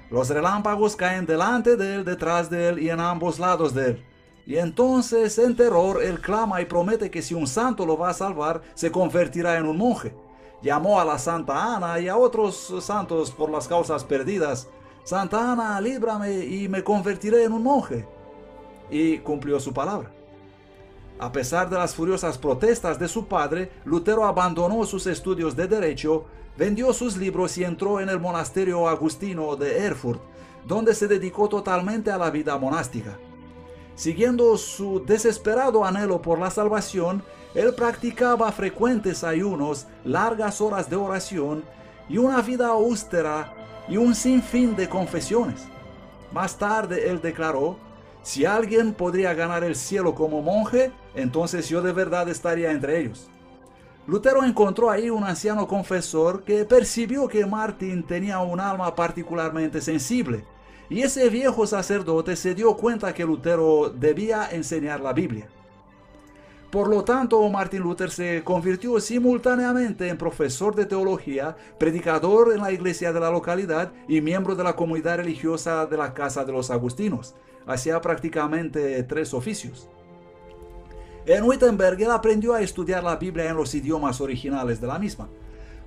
Los relámpagos caen delante de él, detrás de él y en ambos lados de él. Y entonces, en terror, él clama y promete que si un santo lo va a salvar, se convertirá en un monje. Llamó a la Santa Ana y a otros santos por las causas perdidas. Santa Ana, líbrame y me convertiré en un monje. Y cumplió su palabra. A pesar de las furiosas protestas de su padre, Lutero abandonó sus estudios de derecho, vendió sus libros y entró en el monasterio agustino de Erfurt, donde se dedicó totalmente a la vida monástica. Siguiendo su desesperado anhelo por la salvación, él practicaba frecuentes ayunos, largas horas de oración y una vida austera y un sinfín de confesiones. Más tarde él declaró: si alguien podría ganar el cielo como monje, entonces yo de verdad estaría entre ellos. Lutero encontró ahí un anciano confesor que percibió que Martín tenía un alma particularmente sensible, y ese viejo sacerdote se dio cuenta que Lutero debía enseñar la Biblia. Por lo tanto, Martín Lutero se convirtió simultáneamente en profesor de teología, predicador en la iglesia de la localidad y miembro de la comunidad religiosa de la Casa de los Agustinos. Hacía prácticamente 3 oficios. En Wittenberg él aprendió a estudiar la Biblia en los idiomas originales de la misma.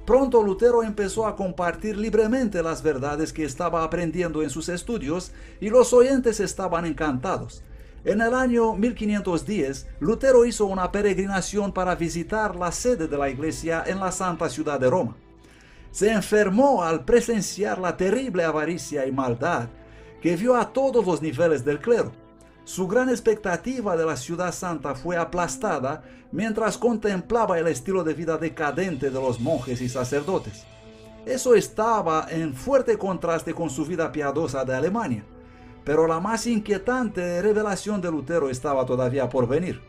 Pronto Lutero empezó a compartir libremente las verdades que estaba aprendiendo en sus estudios y los oyentes estaban encantados. En el año 1510, Lutero hizo una peregrinación para visitar la sede de la iglesia en la santa ciudad de Roma. Se enfermó al presenciar la terrible avaricia y maldad que vio a todos los niveles del clero. Su gran expectativa de la ciudad santa fue aplastada mientras contemplaba el estilo de vida decadente de los monjes y sacerdotes. Eso estaba en fuerte contraste con su vida piadosa de Alemania, pero la más inquietante revelación de Lutero estaba todavía por venir.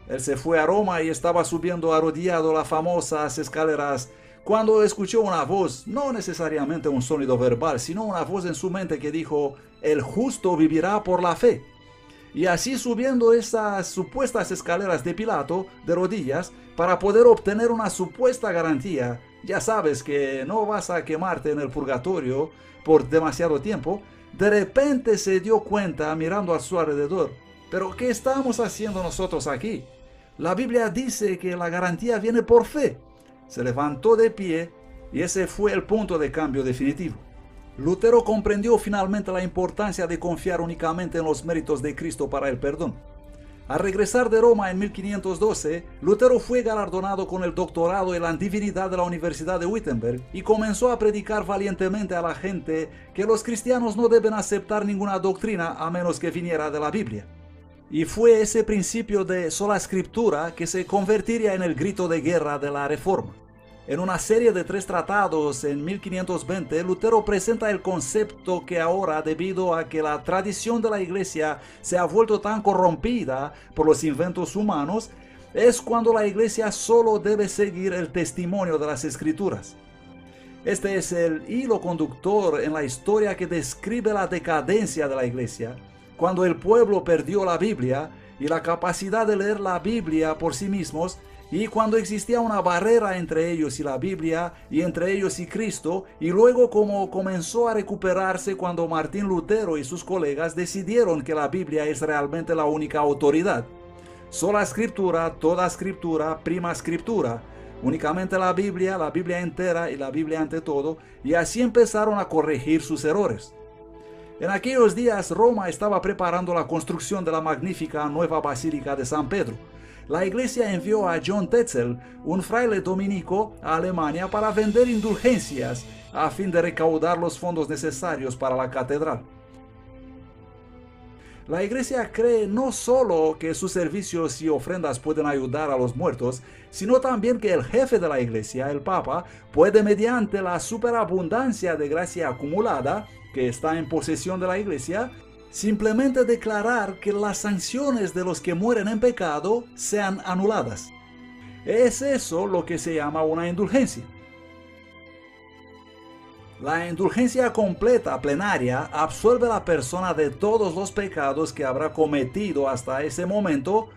Él se fue a Roma y estaba subiendo arrodillado las famosas escaleras cuando escuchó una voz, no necesariamente un sonido verbal, sino una voz en su mente que dijo: el justo vivirá por la fe. Y así subiendo esas supuestas escaleras de Pilato de rodillas para poder obtener una supuesta garantía, ya sabes que no vas a quemarte en el purgatorio por demasiado tiempo, de repente se dio cuenta mirando a su alrededor: ¿pero qué estamos haciendo nosotros aquí? La Biblia dice que la garantía viene por fe. Se levantó de pie y ese fue el punto de cambio definitivo. Lutero comprendió finalmente la importancia de confiar únicamente en los méritos de Cristo para el perdón. Al regresar de Roma en 1512, Lutero fue galardonado con el doctorado en la divinidad de la Universidad de Wittenberg y comenzó a predicar valientemente a la gente que los cristianos no deben aceptar ninguna doctrina a menos que viniera de la Biblia. Y fue ese principio de sola escritura que se convertiría en el grito de guerra de la Reforma. En una serie de 3 tratados en 1520, Lutero presenta el concepto que ahora, debido a que la tradición de la iglesia se ha vuelto tan corrompida por los inventos humanos, es cuando la iglesia solo debe seguir el testimonio de las escrituras. Este es el hilo conductor en la historia que describe la decadencia de la iglesia, cuando el pueblo perdió la Biblia y la capacidad de leer la Biblia por sí mismos, y cuando existía una barrera entre ellos y la Biblia, y entre ellos y Cristo, y luego como comenzó a recuperarse cuando Martín Lutero y sus colegas decidieron que la Biblia es realmente la única autoridad. Sola escritura, toda escritura, prima escritura. Únicamente la Biblia entera y la Biblia ante todo, y así empezaron a corregir sus errores. En aquellos días Roma estaba preparando la construcción de la magnífica nueva Basílica de San Pedro. La iglesia envió a John Tetzel, un fraile dominico, a Alemania para vender indulgencias a fin de recaudar los fondos necesarios para la catedral. La iglesia cree no solo que sus servicios y ofrendas pueden ayudar a los muertos, sino también que el jefe de la iglesia, el Papa, puede mediante la superabundancia de gracia acumulada que está en posesión de la iglesia, simplemente declarar que las sanciones de los que mueren en pecado sean anuladas. Es eso lo que se llama una indulgencia. La indulgencia completa, plenaria, absuelve a la persona de todos los pecados que habrá cometido hasta ese momento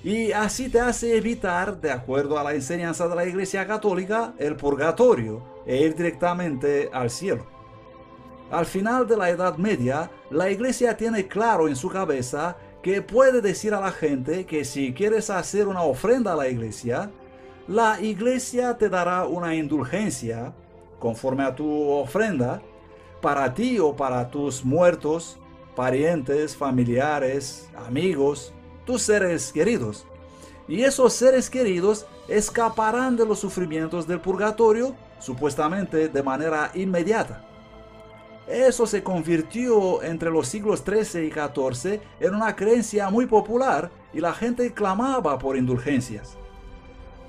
y así te hace evitar, de acuerdo a la enseñanza de la Iglesia Católica, el purgatorio e ir directamente al cielo. Al final de la Edad Media, la iglesia tiene claro en su cabeza que puede decir a la gente que si quieres hacer una ofrenda a la iglesia te dará una indulgencia conforme a tu ofrenda para ti o para tus muertos, parientes, familiares, amigos, tus seres queridos. Y esos seres queridos escaparán de los sufrimientos del purgatorio, supuestamente de manera inmediata. Eso se convirtió entre los siglos XIII y XIV en una creencia muy popular y la gente clamaba por indulgencias.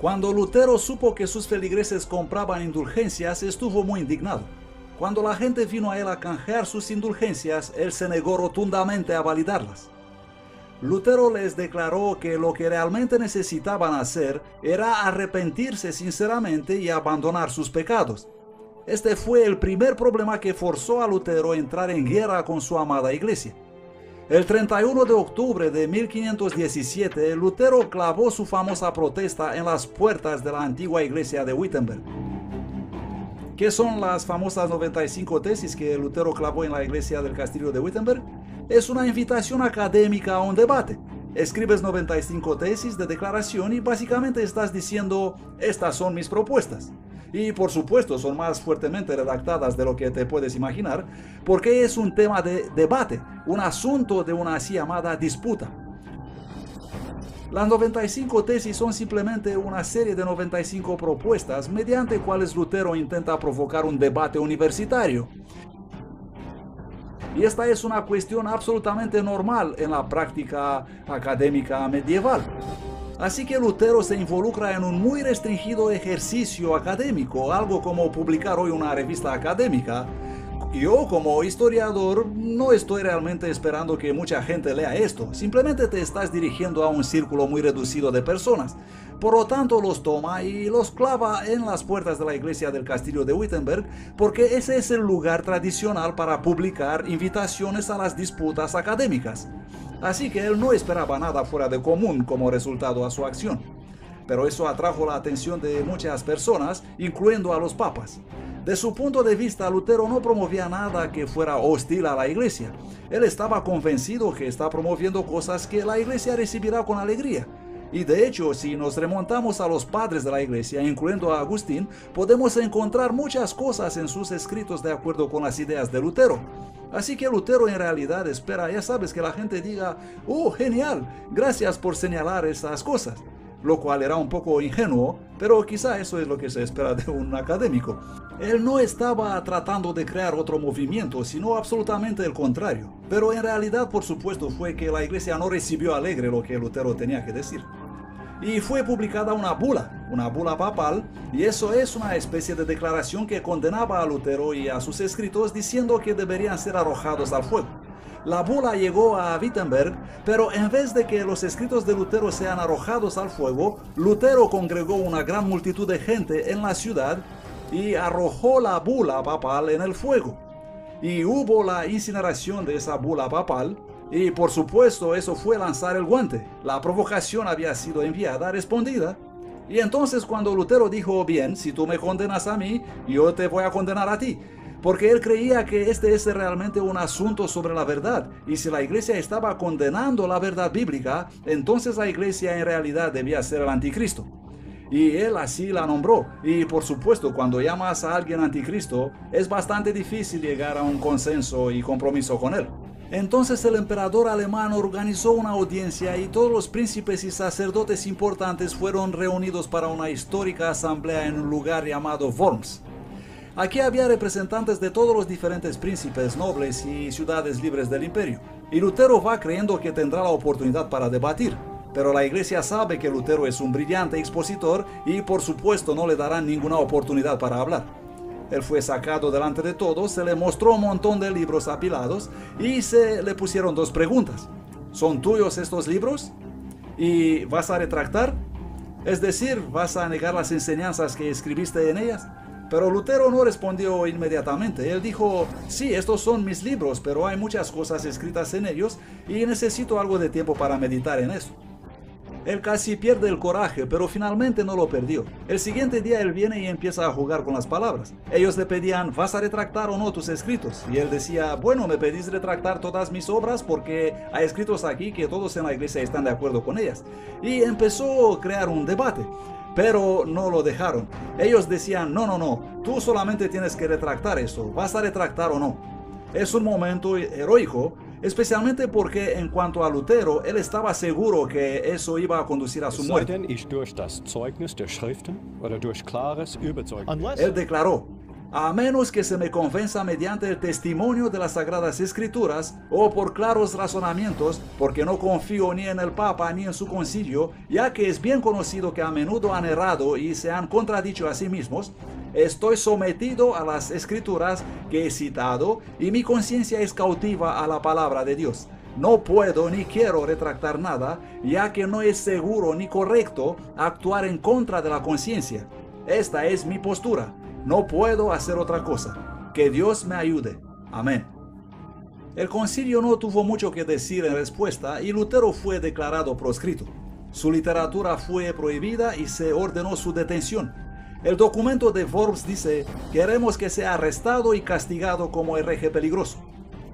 Cuando Lutero supo que sus feligreses compraban indulgencias, estuvo muy indignado. Cuando la gente vino a él a canjear sus indulgencias, él se negó rotundamente a validarlas. Lutero les declaró que lo que realmente necesitaban hacer era arrepentirse sinceramente y abandonar sus pecados. Este fue el primer problema que forzó a Lutero a entrar en guerra con su amada iglesia. El 31 de octubre de 1517, Lutero clavó su famosa protesta en las puertas de la antigua iglesia de Wittenberg. ¿Qué son las famosas 95 tesis que Lutero clavó en la iglesia del castillo de Wittenberg? Es una invitación académica a un debate. Escribes 95 tesis de declaración y básicamente estás diciendo, estas son mis propuestas. Y por supuesto son más fuertemente redactadas de lo que te puedes imaginar, porque es un tema de debate, un asunto de una así llamada disputa. Las 95 tesis son simplemente una serie de 95 propuestas mediante cuales Lutero intenta provocar un debate universitario. Y esta es una cuestión absolutamente normal en la práctica académica medieval. Así que Lutero se involucra en un muy restringido ejercicio académico, algo como publicar hoy una revista académica. Yo, como historiador, no estoy realmente esperando que mucha gente lea esto, simplemente te estás dirigiendo a un círculo muy reducido de personas. Por lo tanto, los toma y los clava en las puertas de la iglesia del castillo de Wittenberg, porque ese es el lugar tradicional para publicar invitaciones a las disputas académicas. Así que él no esperaba nada fuera de común como resultado a su acción. Pero eso atrajo la atención de muchas personas, incluyendo a los papas. De su punto de vista, Lutero no promovía nada que fuera hostil a la iglesia. Él estaba convencido que está promoviendo cosas que la iglesia recibirá con alegría. Y de hecho, si nos remontamos a los padres de la iglesia, incluyendo a Agustín, podemos encontrar muchas cosas en sus escritos de acuerdo con las ideas de Lutero. Así que Lutero en realidad espera, ya sabes, que la gente diga, ¡oh, genial! Gracias por señalar esas cosas. Lo cual era un poco ingenuo, pero quizá eso es lo que se espera de un académico. Él no estaba tratando de crear otro movimiento, sino absolutamente el contrario. Pero en realidad, por supuesto, fue que la iglesia no recibió alegre lo que Lutero tenía que decir. Y fue publicada una bula papal, y eso es una especie de declaración que condenaba a Lutero y a sus escritos diciendo que deberían ser arrojados al fuego. La bula llegó a Wittenberg, pero en vez de que los escritos de Lutero sean arrojados al fuego, Lutero congregó una gran multitud de gente en la ciudad y arrojó la bula papal en el fuego. Y hubo la incineración de esa bula papal, y por supuesto eso fue lanzar el guante. La provocación había sido enviada, respondida. Y entonces cuando Lutero dijo, bien, si tú me condenas a mí, yo te voy a condenar a ti. Porque él creía que este es realmente un asunto sobre la verdad, y si la iglesia estaba condenando la verdad bíblica, entonces la iglesia en realidad debía ser el anticristo. Y él así la nombró, y por supuesto cuando llamas a alguien anticristo, es bastante difícil llegar a un consenso y compromiso con él. Entonces el emperador alemán organizó una audiencia y todos los príncipes y sacerdotes importantes fueron reunidos para una histórica asamblea en un lugar llamado Worms. Aquí había representantes de todos los diferentes príncipes, nobles y ciudades libres del imperio. Y Lutero va creyendo que tendrá la oportunidad para debatir. Pero la iglesia sabe que Lutero es un brillante expositor y por supuesto no le darán ninguna oportunidad para hablar. Él fue sacado delante de todos, se le mostró un montón de libros apilados y se le pusieron dos preguntas. ¿Son tuyos estos libros? ¿Y vas a retractar? Es decir, ¿vas a negar las enseñanzas que escribiste en ellas? Pero Lutero no respondió inmediatamente. Él dijo, sí, estos son mis libros, pero hay muchas cosas escritas en ellos y necesito algo de tiempo para meditar en eso. Él casi pierde el coraje, pero finalmente no lo perdió. El siguiente día él viene y empieza a jugar con las palabras. Ellos le pedían, ¿vas a retractar o no tus escritos? Y él decía, bueno, me pedís retractar todas mis obras porque hay escritos aquí que todos en la iglesia están de acuerdo con ellas. Y empezó a crear un debate. Pero no lo dejaron. Ellos decían, no, tú solamente tienes que retractar eso, ¿vas a retractar o no? Es un momento heroico, especialmente porque en cuanto a Lutero, él estaba seguro que eso iba a conducir a su muerte. Él declaró, a menos que se me convenza mediante el testimonio de las Sagradas Escrituras o por claros razonamientos, porque no confío ni en el Papa ni en su concilio, ya que es bien conocido que a menudo han errado y se han contradicho a sí mismos. Estoy sometido a las Escrituras que he citado y mi conciencia es cautiva a la palabra de Dios. No puedo ni quiero retractar nada, ya que no es seguro ni correcto actuar en contra de la conciencia. Esta es mi postura. No puedo hacer otra cosa. Que Dios me ayude. Amén. El concilio no tuvo mucho que decir en respuesta y Lutero fue declarado proscrito. Su literatura fue prohibida y se ordenó su detención. El documento de Worms dice: queremos que sea arrestado y castigado como hereje peligroso.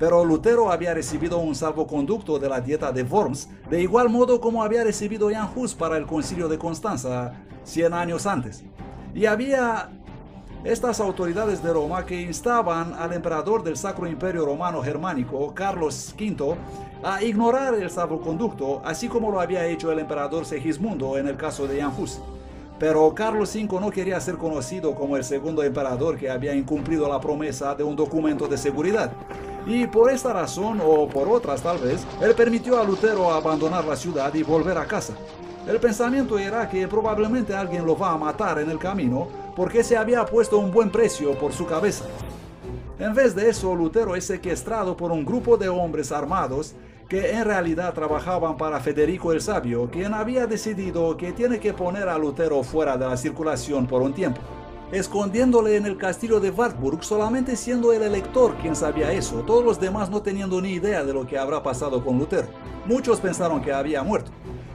Pero Lutero había recibido un salvoconducto de la dieta de Worms, de igual modo como había recibido Jan Hus para el concilio de Constanza 100 años antes. Y había estas autoridades de Roma que instaban al emperador del Sacro Imperio Romano Germánico, Carlos V, a ignorar el salvoconducto, así como lo había hecho el emperador Segismundo en el caso de Jan Hus. Pero Carlos V no quería ser conocido como el segundo emperador que había incumplido la promesa de un documento de seguridad. Y por esta razón, o por otras tal vez, él permitió a Lutero abandonar la ciudad y volver a casa. El pensamiento era que probablemente alguien lo va a matar en el camino, porque se había puesto un buen precio por su cabeza. En vez de eso, Lutero es secuestrado por un grupo de hombres armados que en realidad trabajaban para Federico el Sabio, quien había decidido que tiene que poner a Lutero fuera de la circulación por un tiempo, escondiéndole en el castillo de Wartburg, solamente siendo el elector quien sabía eso, todos los demás no teniendo ni idea de lo que habrá pasado con Lutero. Muchos pensaron que había muerto.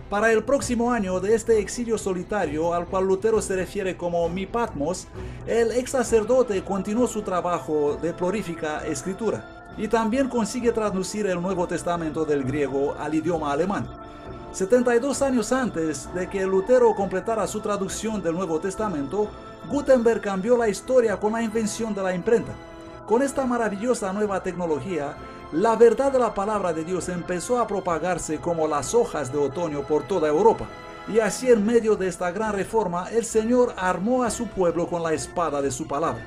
Para el próximo año de este exilio solitario, al cual Lutero se refiere como mi Patmos, el ex sacerdote continuó su trabajo de prolífica escritura y también consigue traducir el Nuevo Testamento del griego al idioma alemán. 72 años antes de que Lutero completara su traducción del Nuevo Testamento, Gutenberg cambió la historia con la invención de la imprenta. Con esta maravillosa nueva tecnología, la verdad de la palabra de Dios empezó a propagarse como las hojas de otoño por toda Europa. Y así, en medio de esta gran reforma, el Señor armó a su pueblo con la espada de su palabra.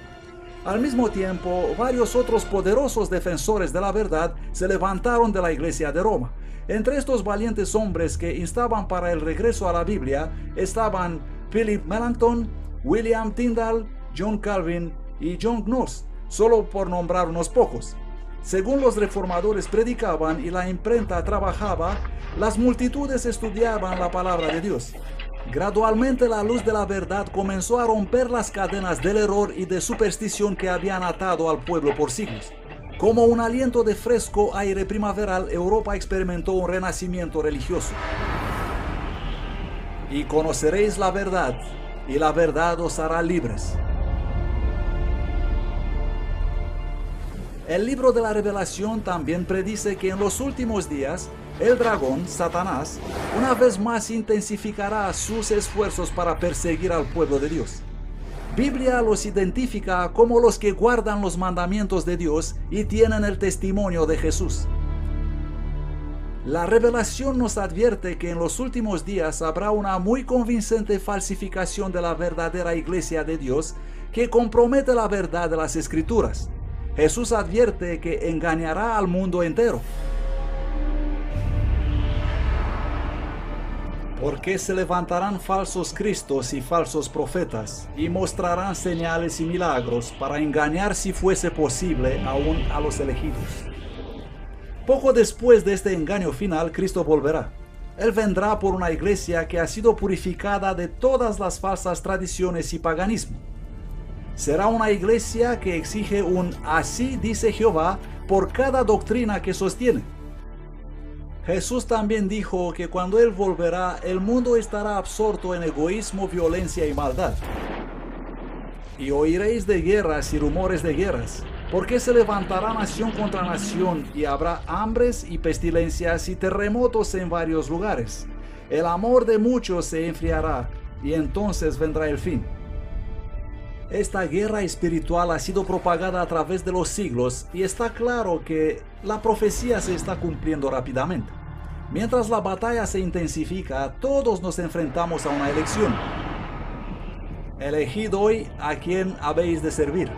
Al mismo tiempo, varios otros poderosos defensores de la verdad se levantaron de la Iglesia de Roma. Entre estos valientes hombres que instaban para el regreso a la Biblia estaban Philip Melanchthon, William Tyndale, John Calvin y John Knox, solo por nombrar unos pocos. Según los reformadores predicaban y la imprenta trabajaba, las multitudes estudiaban la palabra de Dios. Gradualmente la luz de la verdad comenzó a romper las cadenas del error y de superstición que habían atado al pueblo por siglos. Como un aliento de fresco aire primaveral, Europa experimentó un renacimiento religioso. Y conoceréis la verdad, y la verdad os hará libres. El libro de la Revelación también predice que en los últimos días, el dragón, Satanás, una vez más intensificará sus esfuerzos para perseguir al pueblo de Dios. Biblia los identifica como los que guardan los mandamientos de Dios y tienen el testimonio de Jesús. La Revelación nos advierte que en los últimos días habrá una muy convincente falsificación de la verdadera Iglesia de Dios que compromete la verdad de las Escrituras. Jesús advierte que engañará al mundo entero. Porque se levantarán falsos cristos y falsos profetas, y mostrarán señales y milagros para engañar, si fuese posible, aún a los elegidos. Poco después de este engaño final, Cristo volverá. Él vendrá por una iglesia que ha sido purificada de todas las falsas tradiciones y paganismo. Será una iglesia que exige un "así dice Jehová" por cada doctrina que sostiene. Jesús también dijo que cuando Él volverá, el mundo estará absorto en egoísmo, violencia y maldad. Y oiréis de guerras y rumores de guerras, porque se levantará nación contra nación, y habrá hambres y pestilencias y terremotos en varios lugares. El amor de muchos se enfriará, y entonces vendrá el fin. Esta guerra espiritual ha sido propagada a través de los siglos y está claro que la profecía se está cumpliendo rápidamente. Mientras la batalla se intensifica, todos nos enfrentamos a una elección. Elegid hoy a quién habéis de servir.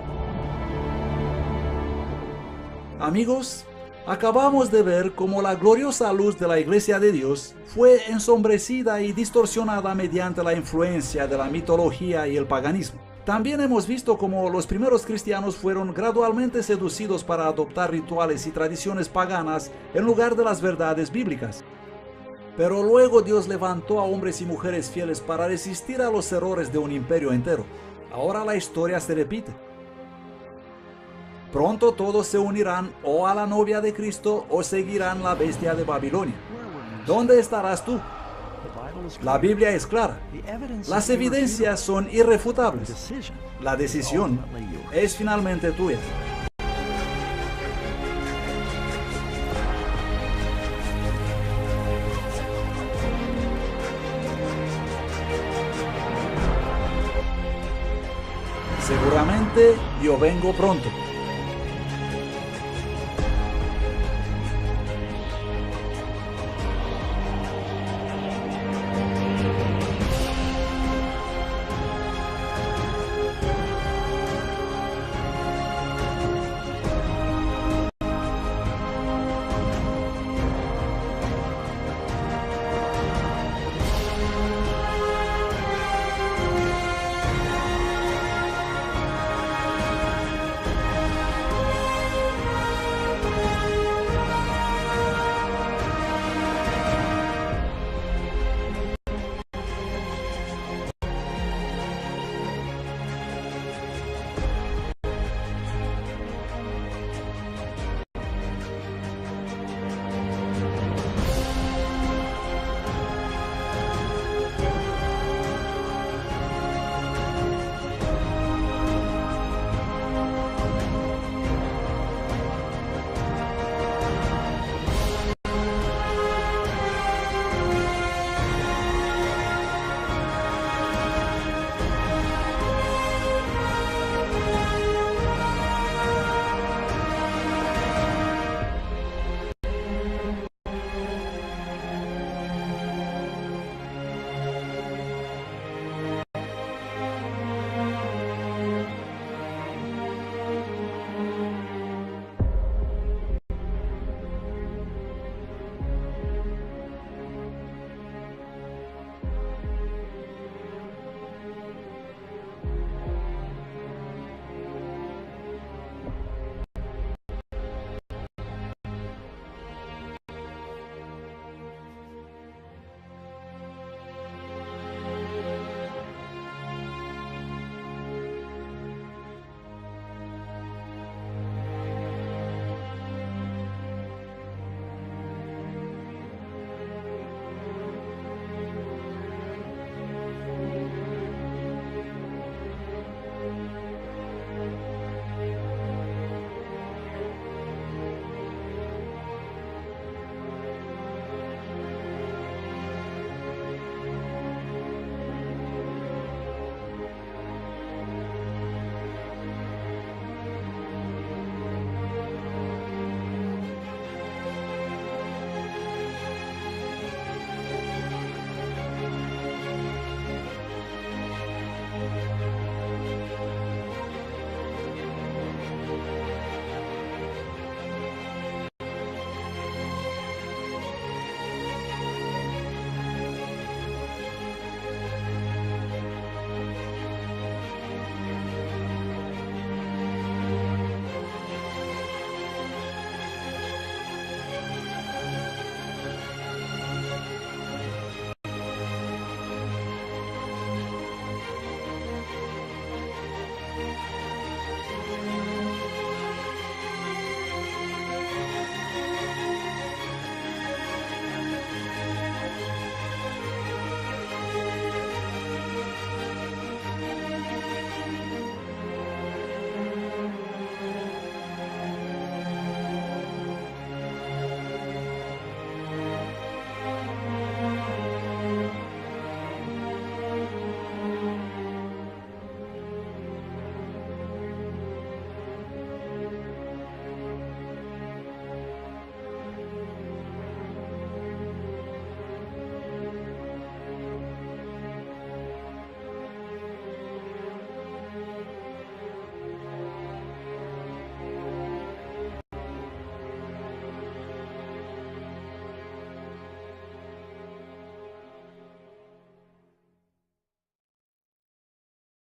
Amigos, acabamos de ver cómo la gloriosa luz de la Iglesia de Dios fue ensombrecida y distorsionada mediante la influencia de la mitología y el paganismo. También hemos visto cómo los primeros cristianos fueron gradualmente seducidos para adoptar rituales y tradiciones paganas en lugar de las verdades bíblicas. Pero luego Dios levantó a hombres y mujeres fieles para resistir a los errores de un imperio entero. Ahora la historia se repite. Pronto todos se unirán o a la novia de Cristo o seguirán la bestia de Babilonia. ¿Dónde estarás tú? La Biblia es clara. Las evidencias son irrefutables. La decisión es finalmente tuya. Seguramente yo vengo pronto.